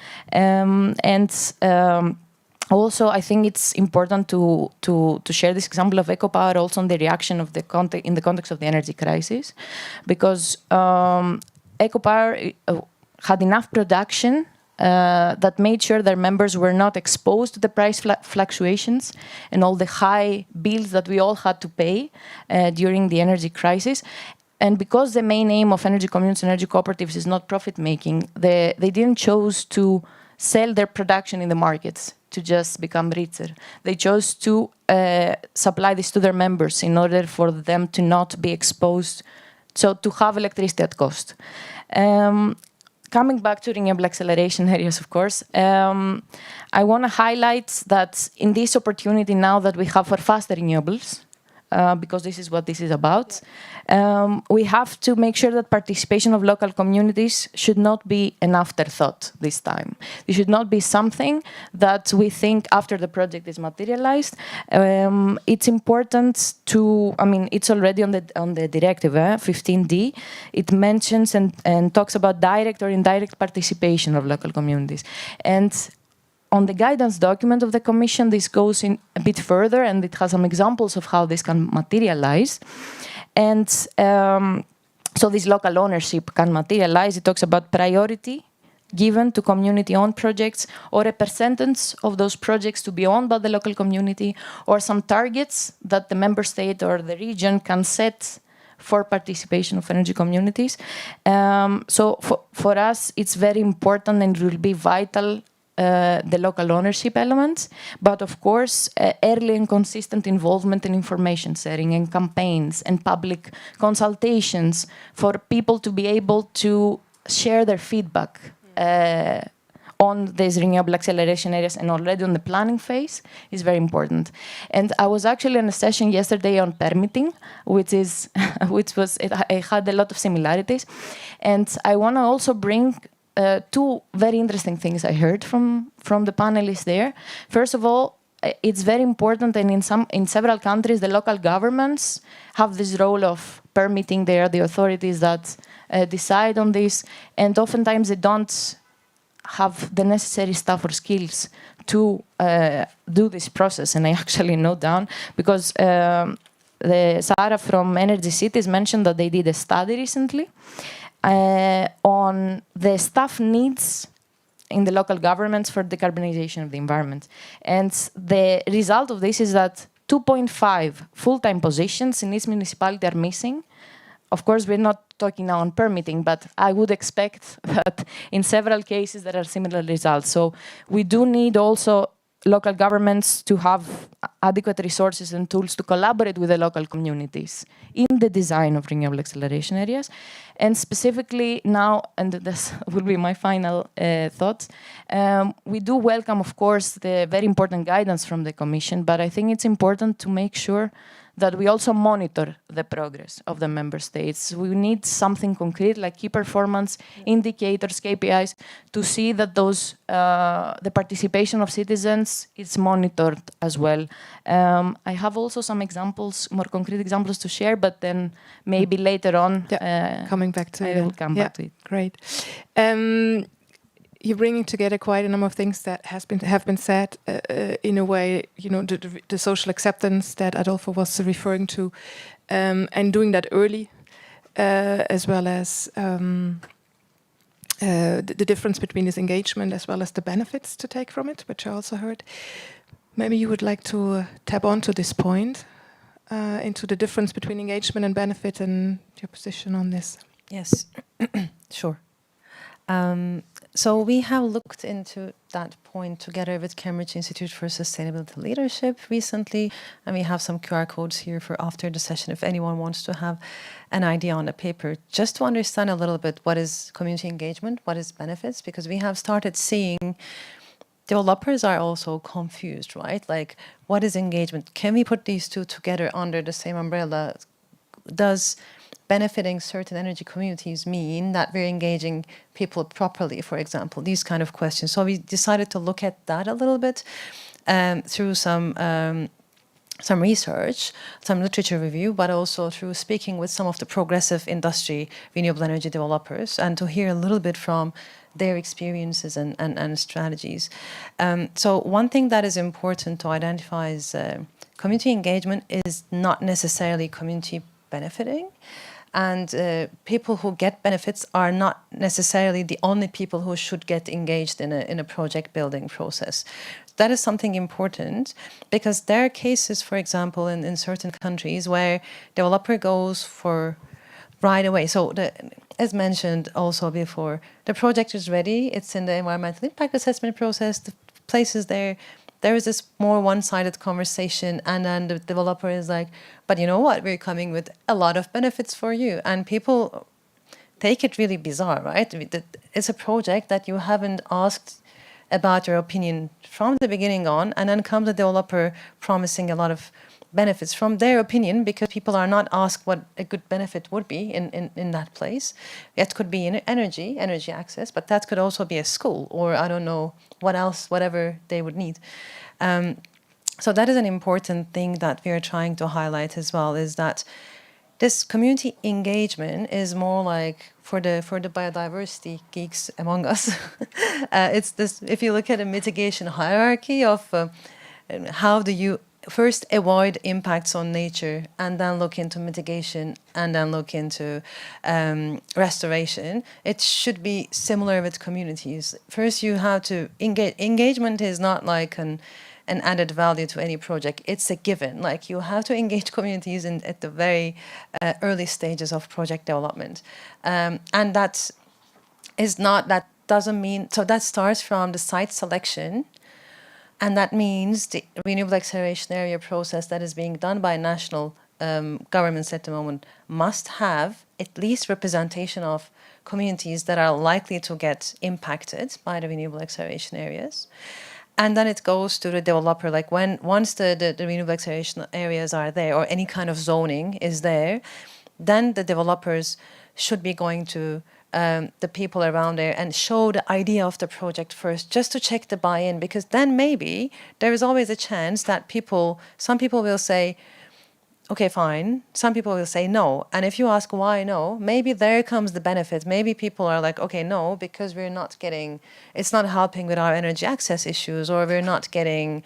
Also, I think it's important to share this example of EcoPower also on the reaction of in the context of the energy crisis, because EcoPower had enough production that made sure their members were not exposed to the price fluctuations and all the high bills that we all had to pay during the energy crisis. And because the main aim of energy communities and energy cooperatives is not profit-making, they didn't choose to sell their production in the markets to just become richer. They chose to supply this to their members in order for them to not be exposed, so to have electricity at cost. Coming back to renewable acceleration areas, of course, I want to highlight that in this opportunity now that we have for faster renewables, because this is what this is about. We have to make sure that participation of local communities should not be an afterthought this time. It should not be something that we think after the project is materialized. It's important to, I mean, it's already on the directive, 15D. It mentions and talks about direct or indirect participation of local communities. And on the guidance document of the Commission, this goes in a bit further, and it has some examples of how this can materialize. And so this local ownership can materialize. It talks about priority given to community-owned projects, or a percentage of those projects to be owned by the local community, or some targets that the member state or the region can set for participation of energy communities. So for us, it's very important and it will be vital, the local ownership elements, but of course, early and consistent involvement in information sharing and campaigns and public consultations for people to be able to share their feedback on these renewable acceleration areas and already on the planning phase is very important. And I was actually in a session yesterday on permitting, it had a lot of similarities. And I want to also bring two very interesting things I heard from the panelists there. First of all, it's very important, and in several countries, the local governments have this role of permitting. They are the authorities that decide on this, and oftentimes they don't have the necessary staff or skills to do this process. And I actually note down, because Sarah from Energy Cities mentioned that they did a study recently on the staff needs in the local governments for decarbonization of the environment. And the result of this is that 2.5 full-time positions in each municipality are missing. Of course, we're not talking now on permitting, but I would expect that in several cases there are similar results. So we do need also local governments to have adequate resources and tools to collaborate with the local communities in the design of renewable acceleration areas. And specifically now, and this will be my final thoughts, we do welcome, of course, the very important guidance from the Commission, but I think it's important to make sure that we also monitor the progress of the member states. We need something concrete, like key performance indicators, KPIs, to see that those the participation of citizens is monitored as well. I have also some examples, more concrete examples to share, but then maybe later on, coming back to I will come back to it. Great. You're bringing together quite a number of things that have been said in a way, you know, the social acceptance that Adolfo was referring to, and doing that early, as well as the difference between this engagement as well as the benefits to take from it, which I also heard. Maybe you would like to tap onto this point, into the difference between engagement and benefit, and your position on this. Yes, sure. So we have looked into that point together with Cambridge Institute for Sustainability Leadership recently, and we have some QR codes here for after the session if anyone wants to have an idea on the paper, just to understand a little bit what is community engagement, what is benefits, because we have started seeing developers are also confused, right? Like, what is engagement? Can we put these two together under the same umbrella? Does benefiting certain energy communities mean that we're engaging people properly, for example? These kind of questions. So we decided to look at that a little bit through some research, some literature review, but also through speaking with some of the progressive industry renewable energy developers, and to hear a little bit from their experiences and strategies. So one thing that is important to identify is community engagement is not necessarily community benefiting. And people who get benefits are not necessarily the only people who should get engaged in a project building process. That is something important, because there are cases, for example, in certain countries where developer goes for right away. So as mentioned also before, the project is ready, it's in the environmental impact assessment process, the place is there. There is this more one-sided conversation, and then the developer is like, but you know what, we're coming with a lot of benefits for you. And people take it really bizarre, right? It's a project that you haven't asked about your opinion from the beginning on, and then comes the developer promising a lot of benefits from their opinion, because people are not asked what a good benefit would be in that place. It could be in energy access, but that could also be a school, or I don't know what else, whatever they would need. So that is an important thing that we are trying to highlight as well, is that this community engagement is more like, for the biodiversity geeks among us, it's this, if you look at a mitigation hierarchy of how do you first avoid impacts on nature, and then look into mitigation, and then look into restoration, it should be similar with communities. First, you have to engage. Engagement is not like an added value to any project. It's a given. Like, you have to engage communities at the very early stages of project development. And that doesn't mean, so that starts from the site selection. And that means the Renewable Acceleration Area process that is being done by national governments at the moment must have at least representation of communities that are likely to get impacted by the Renewable Acceleration Areas. And then it goes to the developer, like once the Renewable Acceleration Areas are there, or any kind of zoning is there, then the developers should be going to the people around there and show the idea of the project first, just to check the buy-in, because then maybe there is always a chance that some people will say, okay, fine. Some people will say no. And if you ask why no, maybe there comes the benefit. Maybe people are like, okay, no, because it's not helping with our energy access issues, or we're not getting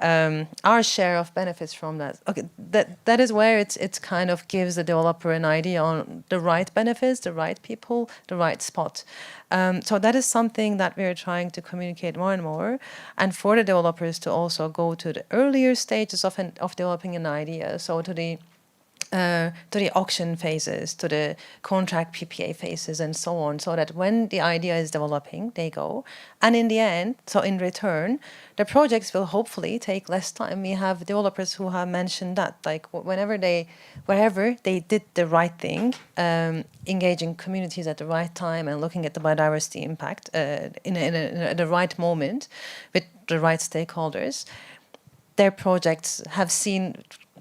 our share of benefits from that. Okay, that is where it's kind of gives the developer an idea on the right benefits, the right people, the right spot. So that is something that we're trying to communicate more and more, and for the developers to also go to the earlier stages of developing an idea. So to the auction phases, to the contract PPA phases, and so on, so that when the idea is developing, they go. And in the end, so in return, the projects will hopefully take less time. We have developers who have mentioned that, like, wherever they did the right thing, engaging communities at the right time and looking at the biodiversity impact in the right moment with the right stakeholders, their projects have seen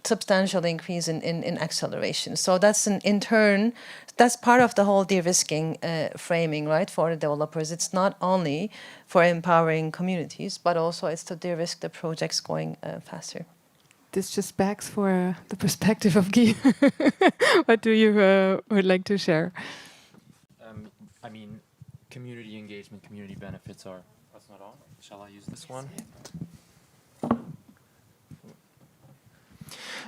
substantial increase in acceleration. So that's in turn, that's part of the whole de-risking framing, right, for the developers. It's not only for empowering communities, but also it's to de-risk the projects going faster. This just backs for the perspective of Guy. What do you would like to share? I mean, community engagement, community benefits are... That's not on. Shall I use this one?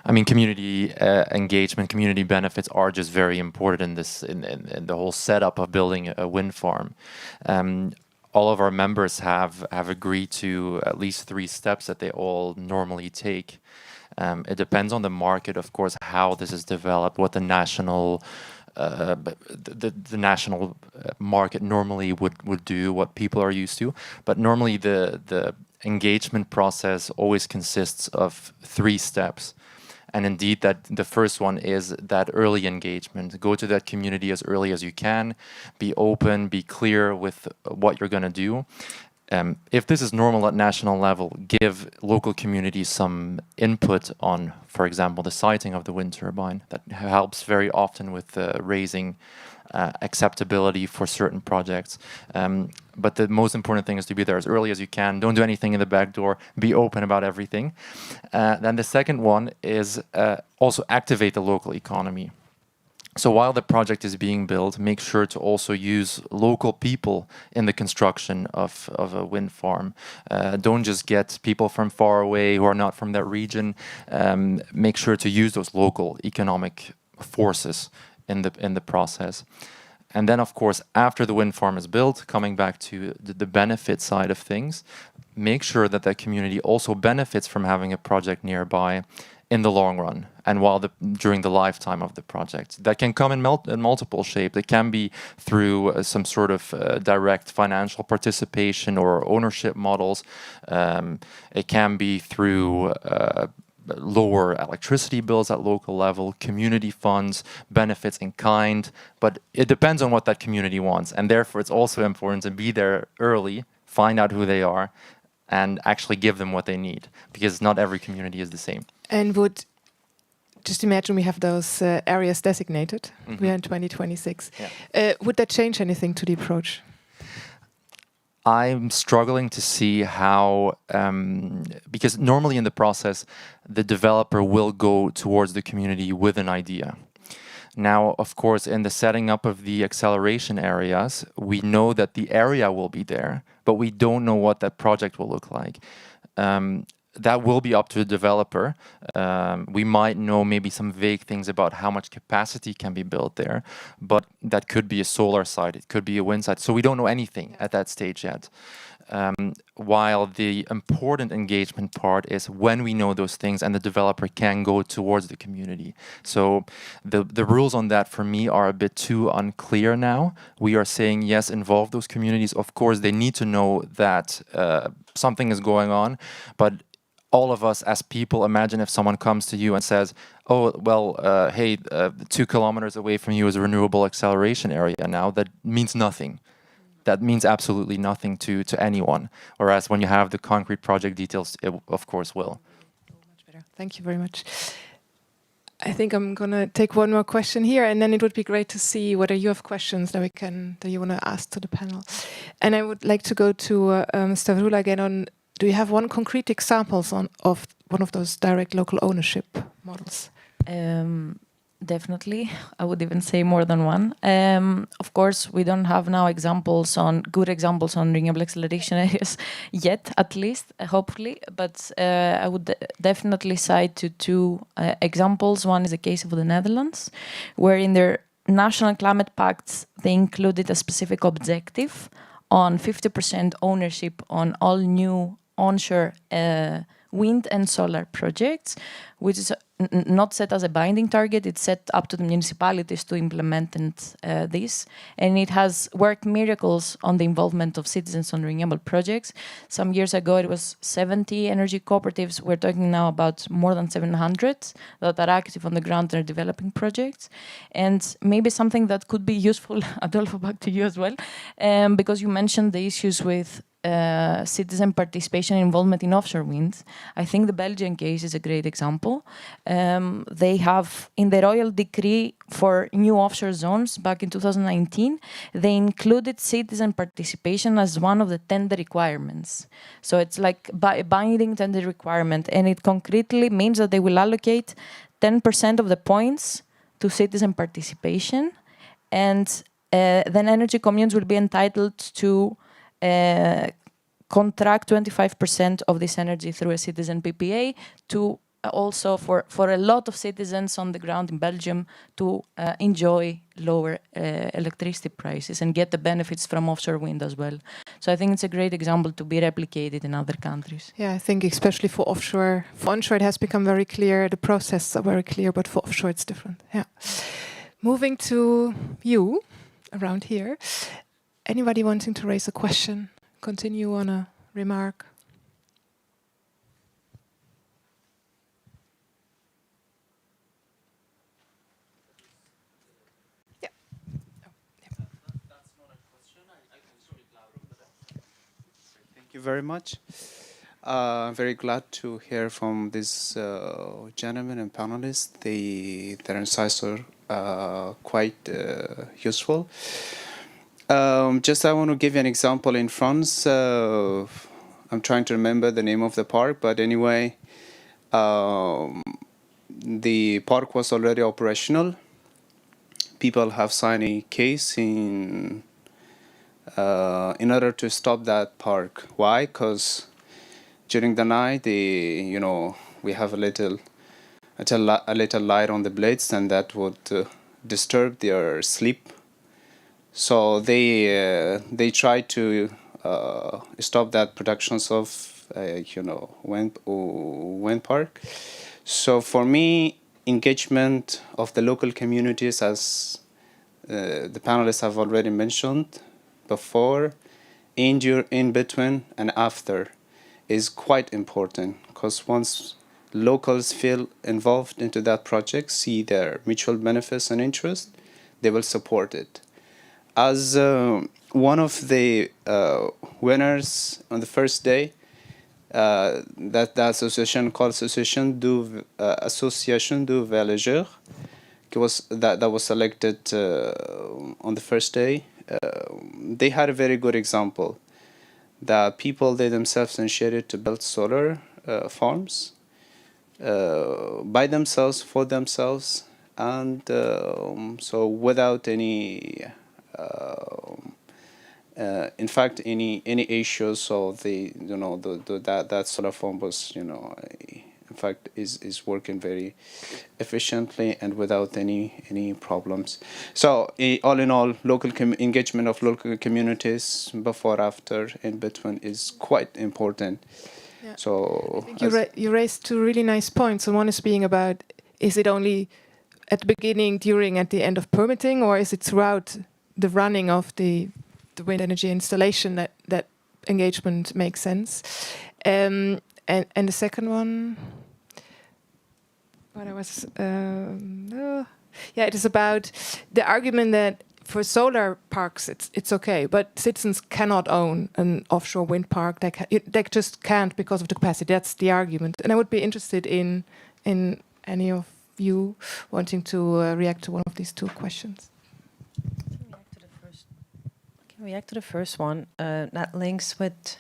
I mean, community engagement, community benefits are just very important in the whole setup of building a wind farm. All of our members have agreed to at least 3 steps that they all normally take. It depends on the market, of course, how this is developed, what the national the national market normally would do, what people are used to. But normally the engagement process always consists of 3 steps. And indeed, that the first one is that early engagement. Go to that community as early as you can. Be open, be clear with what you're going to do. If this is normal at national level, give local communities some input on, for example, the siting of the wind turbine. That helps very often with raising acceptability for certain projects. But the most important thing is to be there as early as you can. Don't do anything in the back door. Be open about everything. Then the second one is also activate the local economy. So while the project is being built, make sure to also use local people in the construction of a wind farm. Don't just get people from far away who are not from that region. Make sure to use those local economic forces in the process. And then, of course, after the wind farm is built, coming back to the benefit side of things, make sure that that community also benefits from having a project nearby in the long run and during the lifetime of the project. That can come in multiple shapes. It can be through some sort of direct financial participation or ownership models. It can be through lower electricity bills at local level, community funds, benefits in kind, but it depends on what that community wants. And therefore, it's also important to be there early, find out who they are, and actually give them what they need, because not every community is the same. And would just imagine we have those areas designated. We are in 2026. Would that change anything to the approach? I'm struggling to see how, because normally in the process, the developer will go towards the community with an idea. Now, of course, in the setting up of the acceleration areas, we know that the area will be there, but we don't know what that project will look like. That will be up to the developer. We might know maybe some vague things about how much capacity can be built there, but that could be a solar site, it could be a wind site. So we don't know anything at that stage yet. While the important engagement part is when we know those things and the developer can go towards the community. So the rules on that for me are a bit too unclear now. We are saying, yes, involve those communities. Of course, they need to know that something is going on, but all of us as people, imagine if someone comes to you and says, oh, well, hey, 2 kilometers away from you is a renewable acceleration area now. That means nothing. That means absolutely nothing to anyone. Whereas when you have the concrete project details, it of course will. Much better. Thank you very much. I think I'm going to take one more question here, and then it would be great to see whether you have questions that you want to ask to the panel. And I would like to go to Stavroula again on, do you have one concrete examples of one of those direct local ownership models? Definitely, I would even say more than one. Of course, we don't have now good examples on renewable acceleration areas yet, at least, hopefully. But I would definitely cite to two examples. One is the case of the Netherlands, where in their national climate pacts, they included a specific objective on 50% ownership on all new onshore wind and solar projects, which is not set as a binding target. It's set up to the municipalities to implement this. And it has worked miracles on the involvement of citizens on renewable projects. Some years ago, it was 70 energy cooperatives. We're talking now about more than 700 that are active on the ground and are developing projects. And maybe something that could be useful, Adolfo, back to you as well, because you mentioned the issues with citizen participation and involvement in offshore wind. I think the Belgian case is a great example. They have, in the Royal Decree for new offshore zones back in 2019, they included citizen participation as one of the tender requirements. So it's like a binding tender requirement, and it concretely means that they will allocate 10% of the points to citizen participation, and then energy communes will be entitled to contract 25% of this energy through a citizen PPA to also for a lot of citizens on the ground in Belgium to enjoy lower electricity prices and get the benefits from offshore wind as well. So I think it's a great example to be replicated in other countries. Yeah, I think especially for offshore, for onshore it has become very clear, the processes are very clear, but for offshore it's different. Yeah. Moving to you, around here. Anybody wanting to raise a question, continue on a remark? Yeah. That's not a question. I can show it louder. Thank you very much. I'm very glad to hear from these gentlemen and panelists. Their insights are quite useful. Just I want to give you an example in France. I'm trying to remember the name of the park, but anyway, the park was already operational. People have signed a case in order to stop that park. Why? Because during the night, we have a little light on the blades, and that would disturb their sleep. So they try to stop that productions of wind park. So for me, engagement of the local communities, as the panelists have already mentioned before, in between and after, is quite important, because once locals feel involved into that project, see their mutual benefits and interest, they will support it. As one of the winners on the first day, that the association called Association du Voyageur, that was selected on the first day. They had a very good example. The people, they themselves initiated to build solar farms by themselves, for themselves, and so without any in fact any issues. So that solar farm was, in fact is working very efficiently and without any problems. So all in all, local engagement of local communities before, after, in between is quite important. Yeah. So I think you raised two really nice points. And one is being about, is it only at the beginning, during, at the end of permitting, or is it throughout the running of the wind energy installation that engagement makes sense? And the second one, what I was, it is about the argument that for solar parks it's okay, but citizens cannot own an offshore wind park. They just can't because of the capacity. That's the argument. And I would be interested in any of you wanting to react to one of these two questions. I can react to the first one. That links with,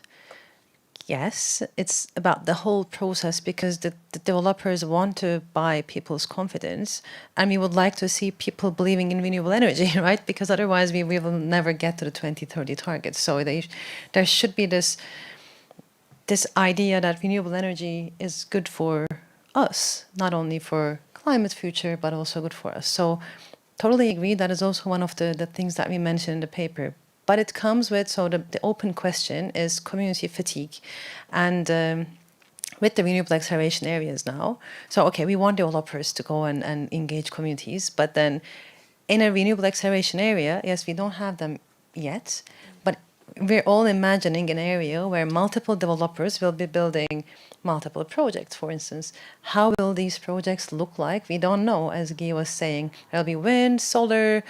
yes, it's about the whole process, because the developers want to buy people's confidence, and we would like to see people believing in renewable energy, right? Because otherwise we will never get to the 2030 targets. So there should be this idea that renewable energy is good for us, not only for climate future, but also good for us. So totally agree. That is also one of the things that we mentioned in the paper. But it comes with, so the open question is community fatigue. And with the renewable acceleration areas now, so okay, we want developers to go and engage communities, but then in a renewable acceleration area, yes, we don't have them yet, but we're all imagining an area where multiple developers will be building multiple projects, for instance. How will these projects look like? We don't know, as Guy was saying. There'll be wind, solar,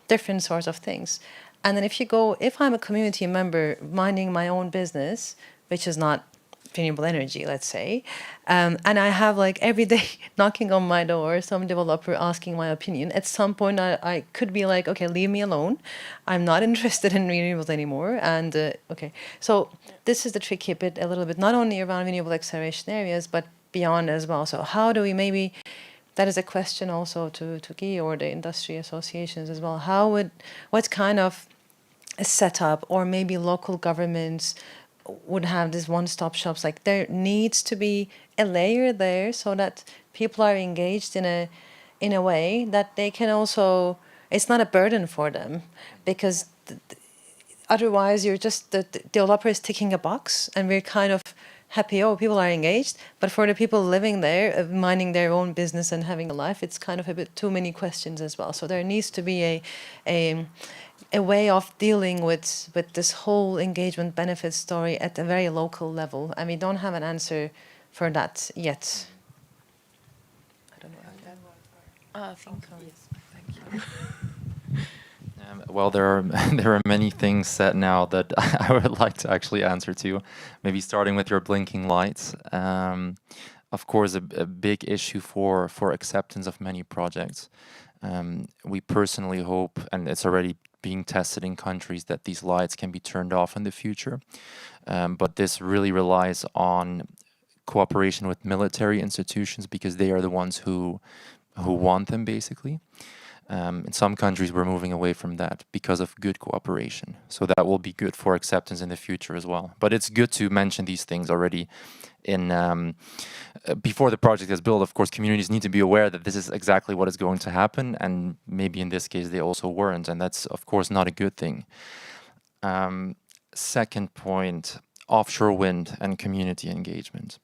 different sorts of things. And then if I'm a community member minding my own business, which is not renewable energy, let's say, and I have like every day knocking on my door, some developer asking my opinion, at some point I could be like, okay, leave me alone. I'm not interested in renewables anymore. And okay, so this is the tricky bit a little bit, not only around renewable acceleration areas, but beyond as well. So how do we maybe, that is a question also to Guy or the industry associations as well. What kind of a setup, or maybe local governments would have these one-stop shops? Like there needs to be a layer there so that people are engaged in a way that they can also, it's not a burden for them, because otherwise you're just, the developer is ticking a box and we're kind of happy, oh, people are engaged, but for the people living there, minding their own business and having a life, it's kind of a bit too many questions as well. So there needs to be a way of dealing with this whole engagement benefit story at a very local level, and we don't have an answer for that yet. I don't know. I think yes. Thank you. Well, there are many things said now that I would like to actually answer to. Maybe starting with your blinking lights. Of course, a big issue for acceptance of many projects. We personally hope, and it's already being tested in countries, that these lights can be turned off in the future. But this really relies on cooperation with military institutions, because they are the ones who want them, basically. In some countries, we're moving away from that because of good cooperation. So that will be good for acceptance in the future as well. But it's good to mention these things already in before the project is built. Of course, communities need to be aware that this is exactly what is going to happen, and maybe in this case they also weren't, and that's of course not a good thing. Second point, offshore wind and community engagement.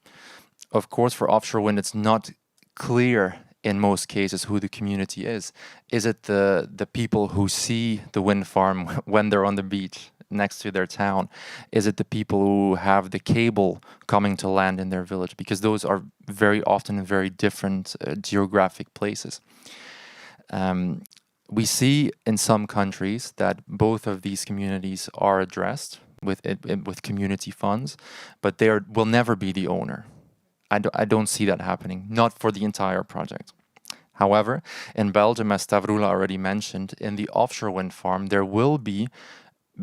Of course, for offshore wind, it's not clear in most cases who the community is. Is it the people who see the wind farm when they're on the beach next to their town? Is it the people who have the cable coming to land in their village? Because those are very often in very different geographic places. We see in some countries that both of these communities are addressed. with community funds, but they will never be the owner. I don't see that happening, not for the entire project. However, in Belgium, as Stavroula already mentioned, in the offshore wind farm, there will be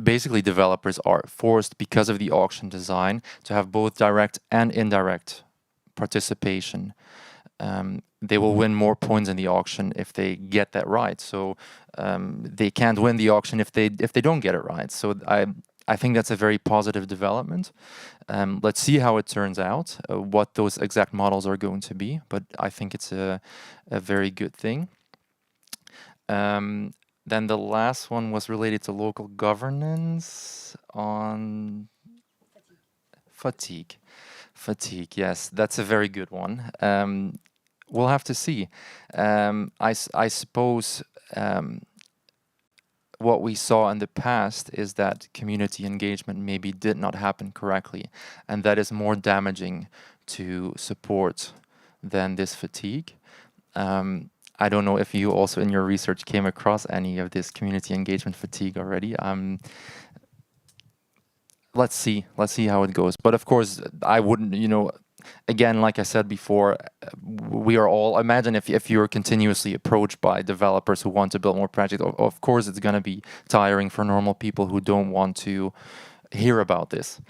basically developers are forced because of the auction design to have both direct and indirect participation. They will win more points in the auction if they get that right. So they can't win the auction if they don't get it right. So I think that's a very positive development. Let's see how it turns out, what those exact models are going to be. But I think it's a very good thing. Then the last one was related to local governance on fatigue. Fatigue, yes, that's a very good one. We'll have to see. I suppose what we saw in the past is that community engagement maybe did not happen correctly, and that is more damaging to support than this fatigue. I don't know if you also in your research came across any of this community engagement fatigue already. Let's see how it goes. But of course, I wouldn't, again, like I said before, we are all, imagine if you're continuously approached by developers who want to build more projects, of course it's going to be tiring for normal people who don't want to hear about this.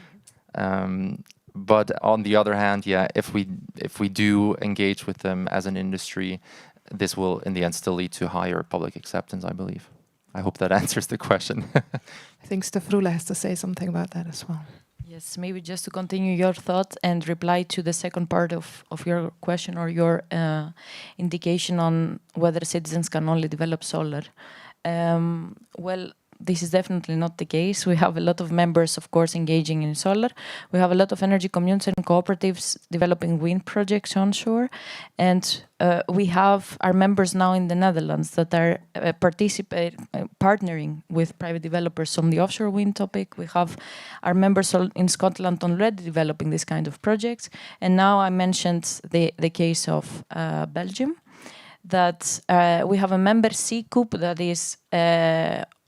But on the other hand, yeah, if we do engage with them as an industry, this will in the end still lead to higher public acceptance, I believe. I hope that answers the question. I think Stavroula has to say something about that as well. Yes, maybe just to continue your thought and reply to the second part of your question or your indication on whether citizens can only develop solar. Well, this is definitely not the case. We have a lot of members, of course, engaging in solar. We have a lot of energy communities and cooperatives developing wind projects onshore. And we have our members now in the Netherlands that are partnering with private developers on the offshore wind topic. We have our members in Scotland already developing this kind of projects. And now I mentioned the case of Belgium, that we have a member C-COOP that is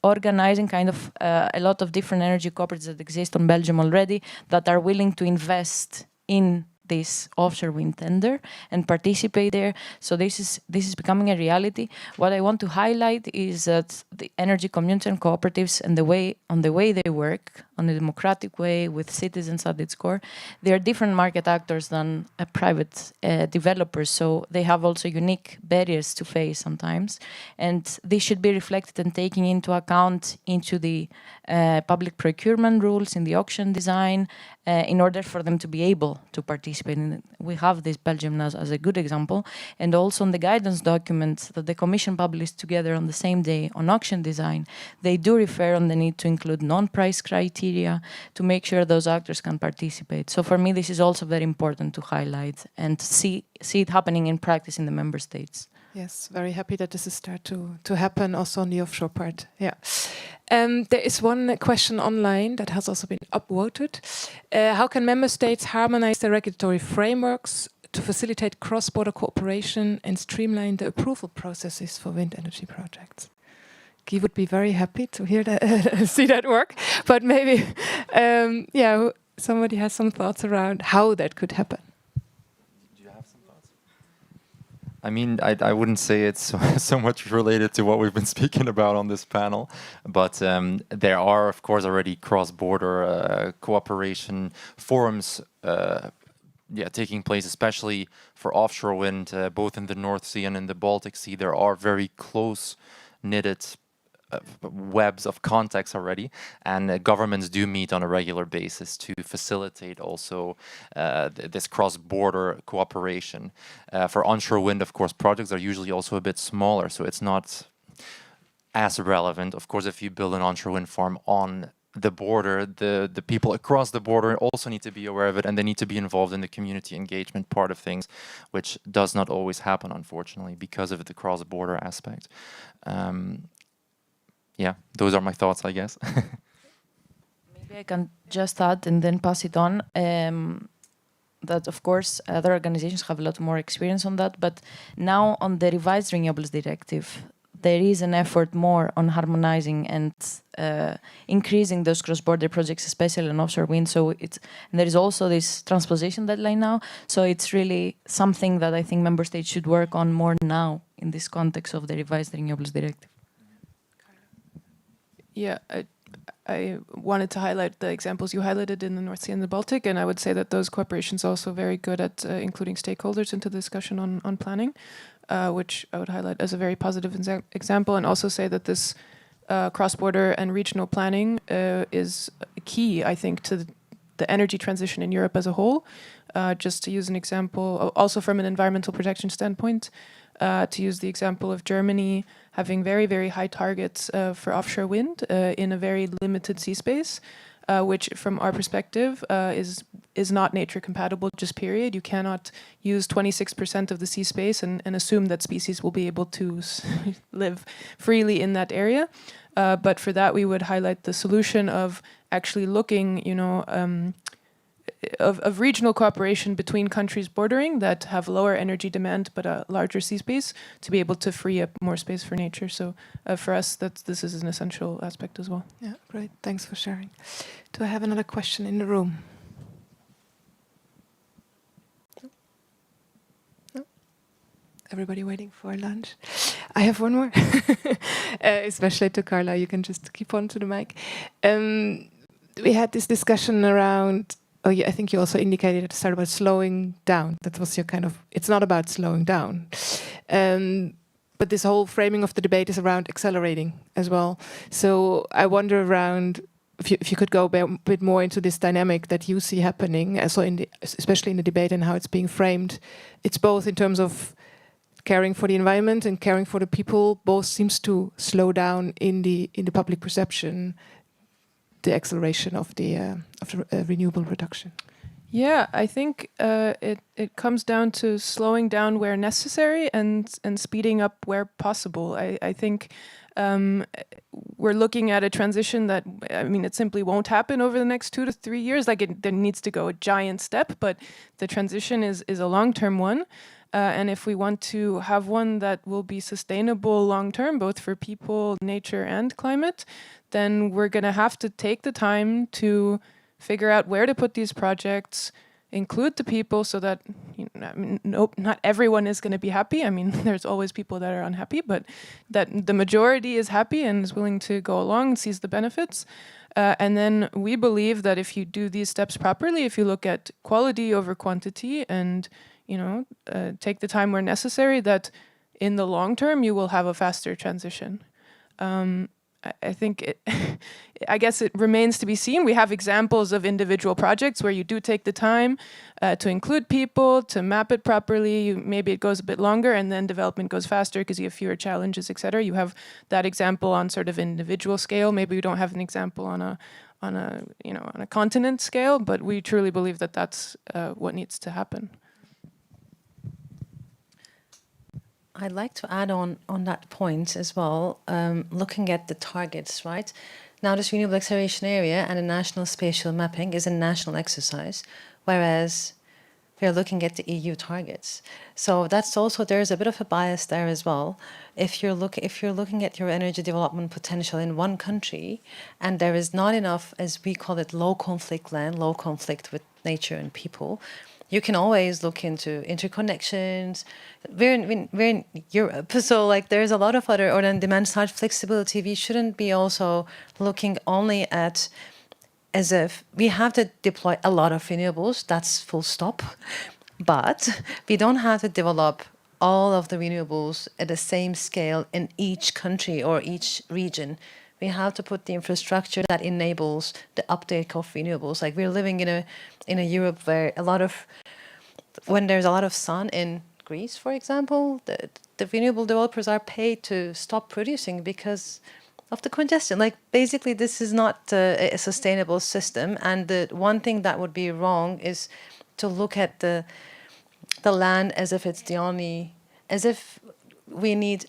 organizing kind of a lot of different energy cooperatives that exist in Belgium already that are willing to invest in this offshore wind tender and participate there. So this is becoming a reality. What I want to highlight is that the energy community and cooperatives and the way they work, on a democratic way with citizens at its core, they are different market actors than private developers. So they have also unique barriers to face sometimes, and this should be reflected and taken into account into the public procurement rules, in the auction design, in order for them to be able to participate in it. We have this Belgium as a good example, and also on the guidance documents that the Commission published together on the same day on auction design, they do refer on the need to include non-price criteria to make sure those actors can participate. So for me, this is also very important to highlight and see it happening in practice in the member states. Yes, very happy that this is start to happen also on the offshore part. Yeah. There is one question online that has also been upvoted. How can member states harmonize their regulatory frameworks to facilitate cross-border cooperation and streamline the approval processes for wind energy projects? Guy would be very happy to hear that, see that work. But maybe, yeah, somebody has some thoughts around how that could happen. Do you have some thoughts? I mean, I wouldn't say it's so much related to what we've been speaking about on this panel, but there are, of course, already cross-border cooperation forums taking place, especially for offshore wind, both in the North Sea and in the Baltic Sea. There are very close-knitted webs of contacts already, and governments do meet on a regular basis to facilitate also this cross-border cooperation. For onshore wind, of course, projects are usually also a bit smaller, so it's not as relevant. Of course, if you build an onshore wind farm on the border, the people across the border also need to be aware of it, and they need to be involved in the community engagement part of things, which does not always happen, unfortunately, because of the cross-border aspect. Yeah, those are my thoughts, I guess. Maybe I can just add and then pass it on. That, of course, other organizations have a lot more experience on that, but now on the revised Renewables Directive, there is an effort more on harmonizing and increasing those cross-border projects, especially on offshore wind. So and there is also this transposition deadline now. So it's really something that I think member states should work on more now in this context of the revised Renewables Directive. Yeah, I wanted to highlight the examples you highlighted in the North Sea and the Baltic, and I would say that those corporations are also very good at including stakeholders into the discussion on planning, which I would highlight as a very positive example, and also say that this cross-border and regional planning is key, I think, to the energy transition in Europe as a whole. Just to use an example, also from an environmental protection standpoint, to use the example of Germany having very, very high targets for offshore wind in a very limited sea space, which from our perspective is not nature compatible, just period. You cannot use 26% of the sea space and assume that species will be able to live freely in that area. But for that, we would highlight the solution of actually looking, of regional cooperation between countries bordering that have lower energy demand but a larger sea space to be able to free up more space for nature. So for us, this is an essential aspect as well. Yeah, great. Thanks for sharing. Do I have another question in the room? No? Everybody waiting for lunch? I have one more, especially to Carla. You can just keep on to the mic. We had this discussion around. Oh, yeah, I think you also indicated at the start about slowing down. That was your kind of. It's not about slowing down, but this whole framing of the debate is around accelerating as well. So I wonder around if you could go a bit more into this dynamic that you see happening, especially in the debate and how it's being framed. It's both in terms of caring for the environment and caring for the people. Both seems to slow down in the public perception. The acceleration of the renewable production. Yeah, I think it comes down to slowing down where necessary and speeding up where possible. I think we're looking at a transition that, I mean, it simply won't happen over the next 2 to 3 years. Like there needs to go a giant step, but the transition is a long-term one. And if we want to have one that will be sustainable long-term, both for people, nature, and climate, then we're going to have to take the time to figure out where to put these projects, include the people so that, not everyone is going to be happy. I mean, there's always people that are unhappy, but that the majority is happy and is willing to go along and sees the benefits. And then we believe that if you do these steps properly, if you look at quality over quantity and take the time where necessary, that in the long term you will have a faster transition. I think I guess it remains to be seen. We have examples of individual projects where you do take the time to include people, to map it properly. Maybe it goes a bit longer and then development goes faster because you have fewer challenges, etc. You have that example on sort of individual scale. Maybe we don't have an example on a continent scale, but we truly believe that that's what needs to happen. I'd like to add on that point as well, looking at the targets, right? Now this Renewable Acceleration Area and the national spatial mapping is a national exercise, whereas we are looking at the EU targets. So that's also, there's a bit of a bias there as well. If you're looking at your energy development potential in one country, and there is not enough, as we call it, low conflict land, low conflict with nature and people, you can always look into interconnections. We're in Europe, so like there's a lot of other, or then demand side flexibility. We shouldn't be also looking only at as if we have to deploy a lot of renewables, that's full stop. But we don't have to develop all of the renewables at the same scale in each country or each region. We have to put the infrastructure that enables the uptake of renewables. Like we're living in a Europe where when there's a lot of sun in Greece, for example, the renewable developers are paid to stop producing because of the congestion. Like basically this is not a sustainable system. And the one thing that would be wrong is to look at the land as if it's the only, as if we need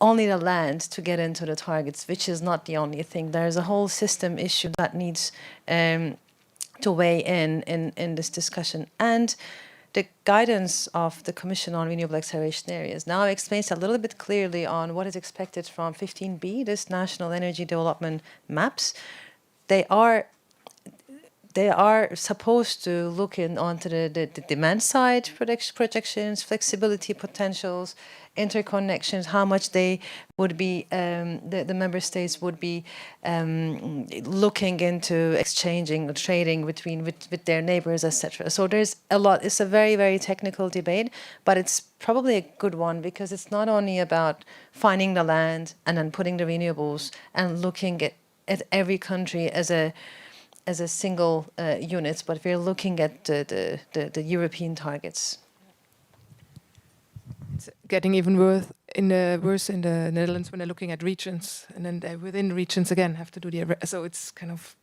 only the land to get into the targets, which is not the only thing. There's a whole system issue that needs to weigh in this discussion. And the guidance of the Commission on Renewable Acceleration Areas now explains a little bit clearly on what is expected from 15B, this National Energy Development Maps. They are supposed to look onto the demand side projections, flexibility potentials, interconnections, how much they would be, the member states would be looking into exchanging, trading with their neighbors, etc. So there's a lot. It's a very, very technical debate, but it's probably a good one because it's not only about finding the land and then putting the renewables and looking at every country as a single unit, but we're looking at the European targets. It's getting even worse in the Netherlands when they're looking at regions, and then they within regions again have to do so it's kind of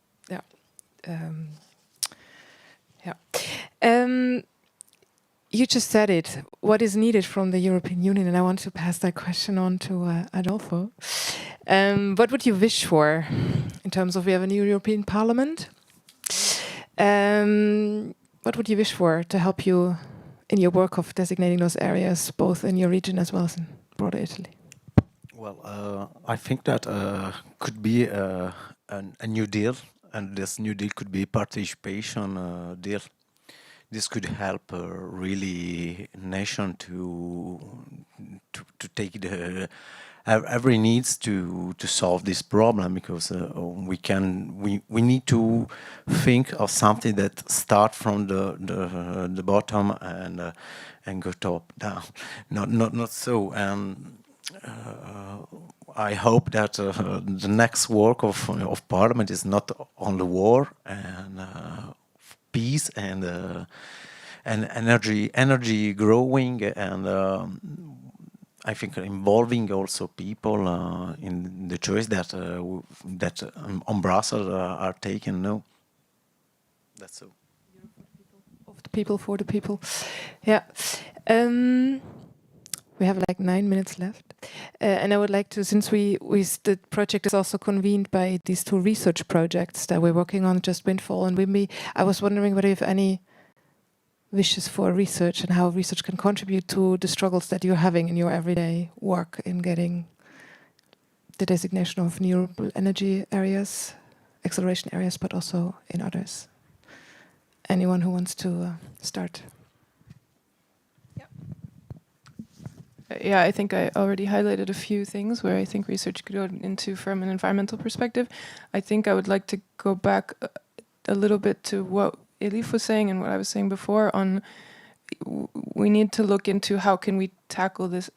you just said it. What is needed from the European Union? And I want to pass that question on to Adolfo. What would you wish for in terms of we have a new European Parliament? What would you wish for to help you in your work of designating those areas, both in your region as well as in broader Italy? Well, I think that could be a new deal, and this new deal could be a participation deal. This could help really nation to take the every needs to solve this problem, because we need to think of something that start from the bottom and go top down. Not so. I hope that the next work of Parliament is not on the war and peace and energy growing, and I think involving also people in the choice that on Brussels are taken. No, that's so. Of the people, for the people. Yeah. We have like 9 minutes left. And I would like to, since the project is also convened by these two research projects that we're working on, Just Windfall and WIMBY, I was wondering whether you have any wishes for research and how research can contribute to the struggles that you're having in your everyday work in getting the designation of renewable energy areas, acceleration areas, but also in others. Anyone who wants to start? Yeah, I think I already highlighted a few things where I think research could go into from an environmental perspective. I think I would like to go back a little bit to what Elif was saying and what I was saying before on we need to look into how can we tackle this.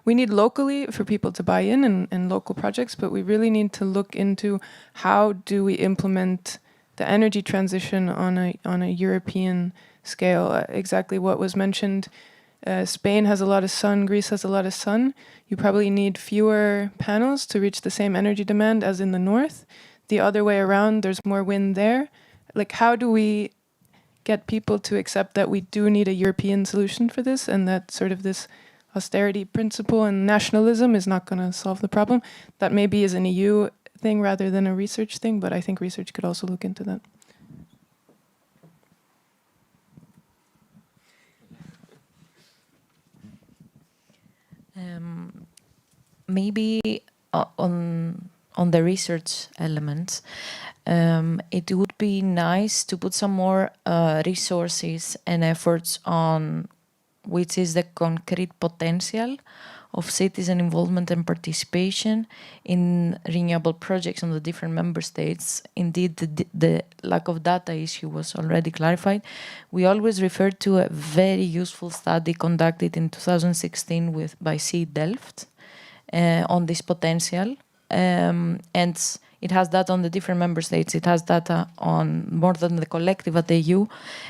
We need locally for people to buy in local projects, but we really need to look into how do we implement the energy transition on a European scale. Exactly what was mentioned. Spain has a lot of sun, Greece has a lot of sun. You probably need fewer panels to reach the same energy demand as in the north. The other way around, there's more wind there. Like, how do we get people to accept that we do need a European solution for this, and that sort of this austerity principle and nationalism is not going to solve the problem? That maybe is an EU thing rather than a research thing, but I think research could also look into that. Maybe on the research element, it would be nice to put some more resources and efforts on which is the concrete potential of citizen involvement and participation in renewable projects on the different member states. Indeed, the lack of data issue was already clarified. We always refer to a very useful study conducted in 2016 by C Delft on this potential. And it has data on the different member states. It has data on more than the collective at the EU.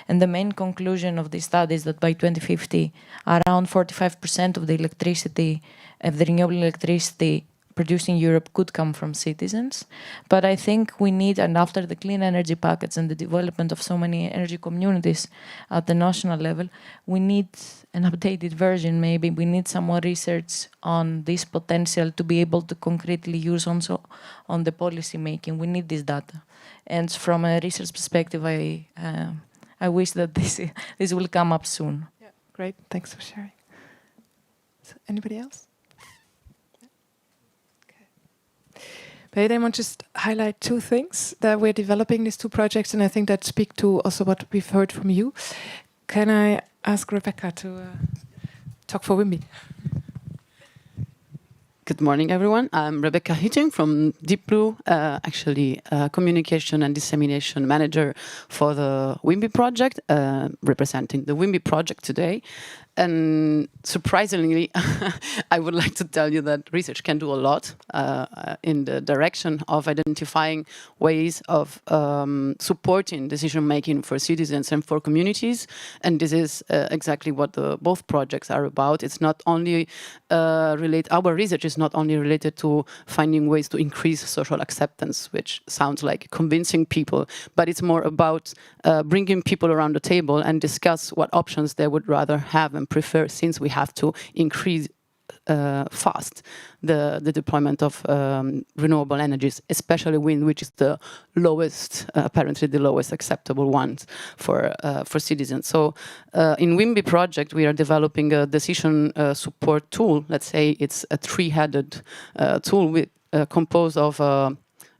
And the main conclusion of this study is that by 2050, around 45% of the electricity, of the renewable electricity produced in Europe could come from citizens. But I think we need, and after the clean energy packets and the development of so many energy communities at the national level, we need an updated version maybe. We need some more research on this potential to be able to concretely use also on the policy making. We need this data. And from a research perspective, I I wish that this will come up soon. Yeah, great. Thanks for sharing. So anybody else? But I want to just highlight two things that we're developing, these two projects, and I think that speak to also what we've heard from you. Can I ask Rebecca to talk for WIMBY? Good morning, everyone. I'm Rebecca Hitting from Deep Blue, actually communication and dissemination manager for the WIMBY project, representing the WIMBY project today. And surprisingly, I would like to tell you that research can do a lot in the direction of identifying ways of supporting decision-making for citizens and for communities. And this is exactly what both projects are about. It's not only our research is not only related to finding ways to increase social acceptance, which sounds like convincing people, but it's more about bringing people around the table and discuss what options they would rather have and prefer, since we have to increase fast the deployment of renewable energies, especially wind, which is the lowest, apparently the lowest acceptable ones for citizens. So in WIMBY project, we are developing a decision support tool. Let's say it's a three-headed tool composed of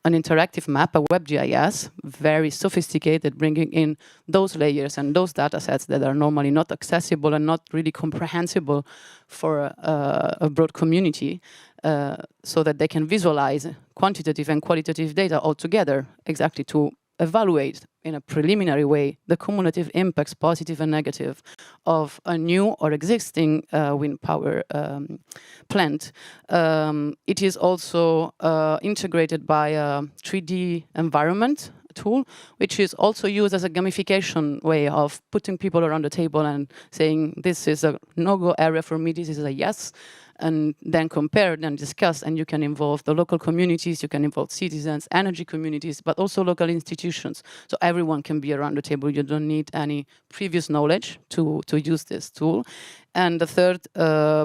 an interactive map, a WebGIS, very sophisticated, bringing in those layers and those data sets that are normally not accessible and not really comprehensible for a broad community, so that they can visualize quantitative and qualitative data all together, exactly to evaluate in a preliminary way the cumulative impacts, positive and negative, of a new or existing wind power plant. It is also integrated by a 3D environment tool, which is also used as a gamification way of putting people around the table and saying, this is a no-go area for me, this is a yes, and then compare and discuss, and you can involve the local communities, you can involve citizens, energy communities, but also local institutions. So everyone can be around the table. You don't need any previous knowledge to use this tool. And the third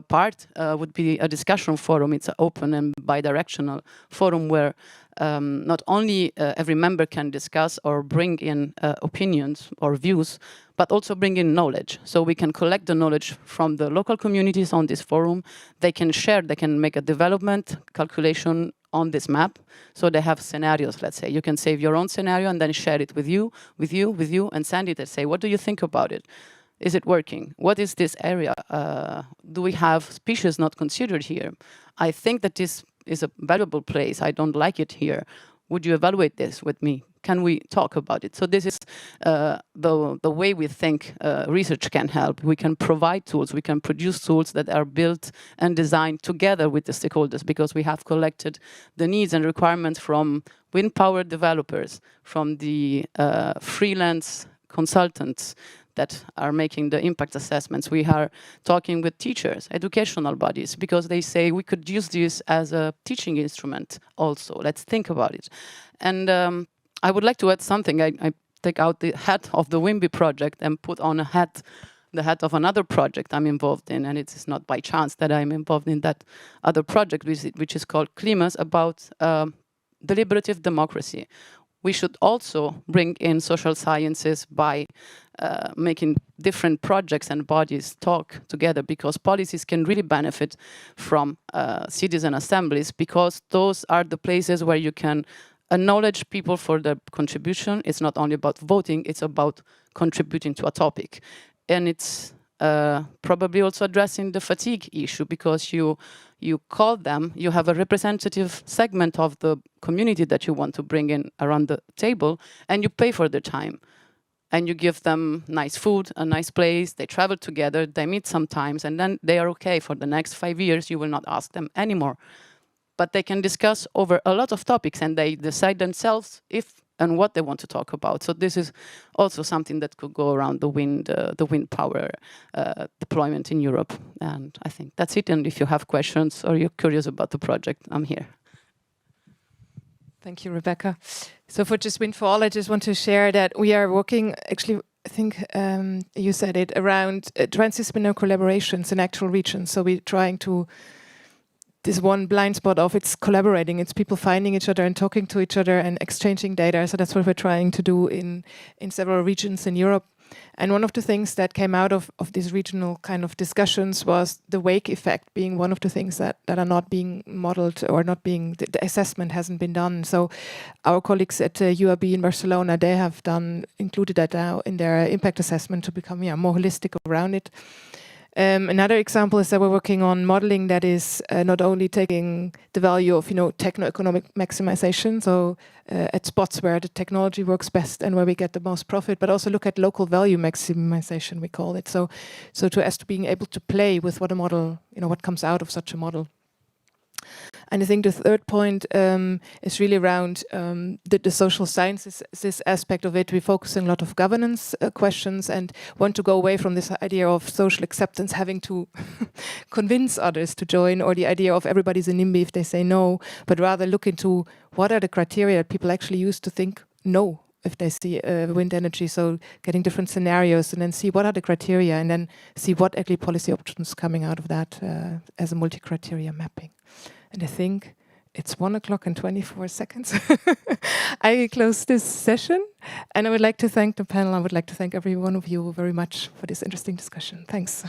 part would be a discussion forum. It's an open and bi-directional forum where not only every member can discuss or bring in opinions or views, but also bring in knowledge. So we can collect the knowledge from the local communities on this forum. They can share, they can make a development calculation on this map. So they have scenarios, let's say. You can save your own scenario and then share it with you, and send it and say, what do you think about it? Is it working? What is this area? Do we have species not considered here? I think that this is a valuable place. I don't like it here. Would you evaluate this with me? Can we talk about it? So this is the way we think research can help. We can provide tools, we can produce tools that are built and designed together with the stakeholders, because we have collected the needs and requirements from wind power developers, from the freelance consultants that are making the impact assessments. We are talking with teachers, educational bodies, because they say we could use this as a teaching instrument also. Let's think about it. And I would like to add something. I take out the hat of the WIMBY project and put on the hat of another project I'm involved in, and it is not by chance that I'm involved in that other project, which is called CLIMAS, about deliberative democracy. We should also bring in social sciences by making different projects and bodies talk together, because policies can really benefit from citizen assemblies, because those are the places where you can acknowledge people for their contribution. It's not only about voting, it's about contributing to a topic. And it's probably also addressing the fatigue issue, because you call them, you have a representative segment of the community that you want to bring in around the table, and you pay for their time. And you give them nice food, a nice place, they travel together, they meet sometimes, and then they are okay for the next 5 years. You will not ask them anymore. But they can discuss over a lot of topics, and they decide themselves if and what they want to talk about. So this is also something that could go around the wind power deployment in Europe. And I think that's it. And if you have questions or you're curious about the project, I'm here. Thank you, Rebecca. So for Just Wind for All, I just want to share that we are working, actually, I think you said it, around transdisciplinary collaborations in actual regions. So we're trying to, this one blind spot of it's collaborating, it's people finding each other and talking to each other and exchanging data. So that's what we're trying to do in several regions in Europe. And one of the things that came out of these regional kind of discussions was the wake effect being one of the things that are not being modeled or not being, the assessment hasn't been done. So our colleagues at UAB in Barcelona, they have included that now in their impact assessment to become more holistic around it. Another example is that we're working on modeling that is not only taking the value of techno-economic maximization, so at spots where the technology works best and where we get the most profit, but also look at local value maximization, we call it. So as to being able to play with what a model, what comes out of such a model. And I think the third point is really around the social sciences, this aspect of it. We focus on a lot of governance questions and want to go away from this idea of social acceptance, having to convince others to join, or the idea of everybody's a NIMBY if they say no, but rather look into what are the criteria that people actually use to think no if they see wind energy. So getting different scenarios and then see what are the criteria and then see what actually policy options coming out of that as a multi-criteria mapping. And I think it's 1:24. I close this session, and I would like to thank the panel. I would like to thank every one of you very much for this interesting discussion. Thanks.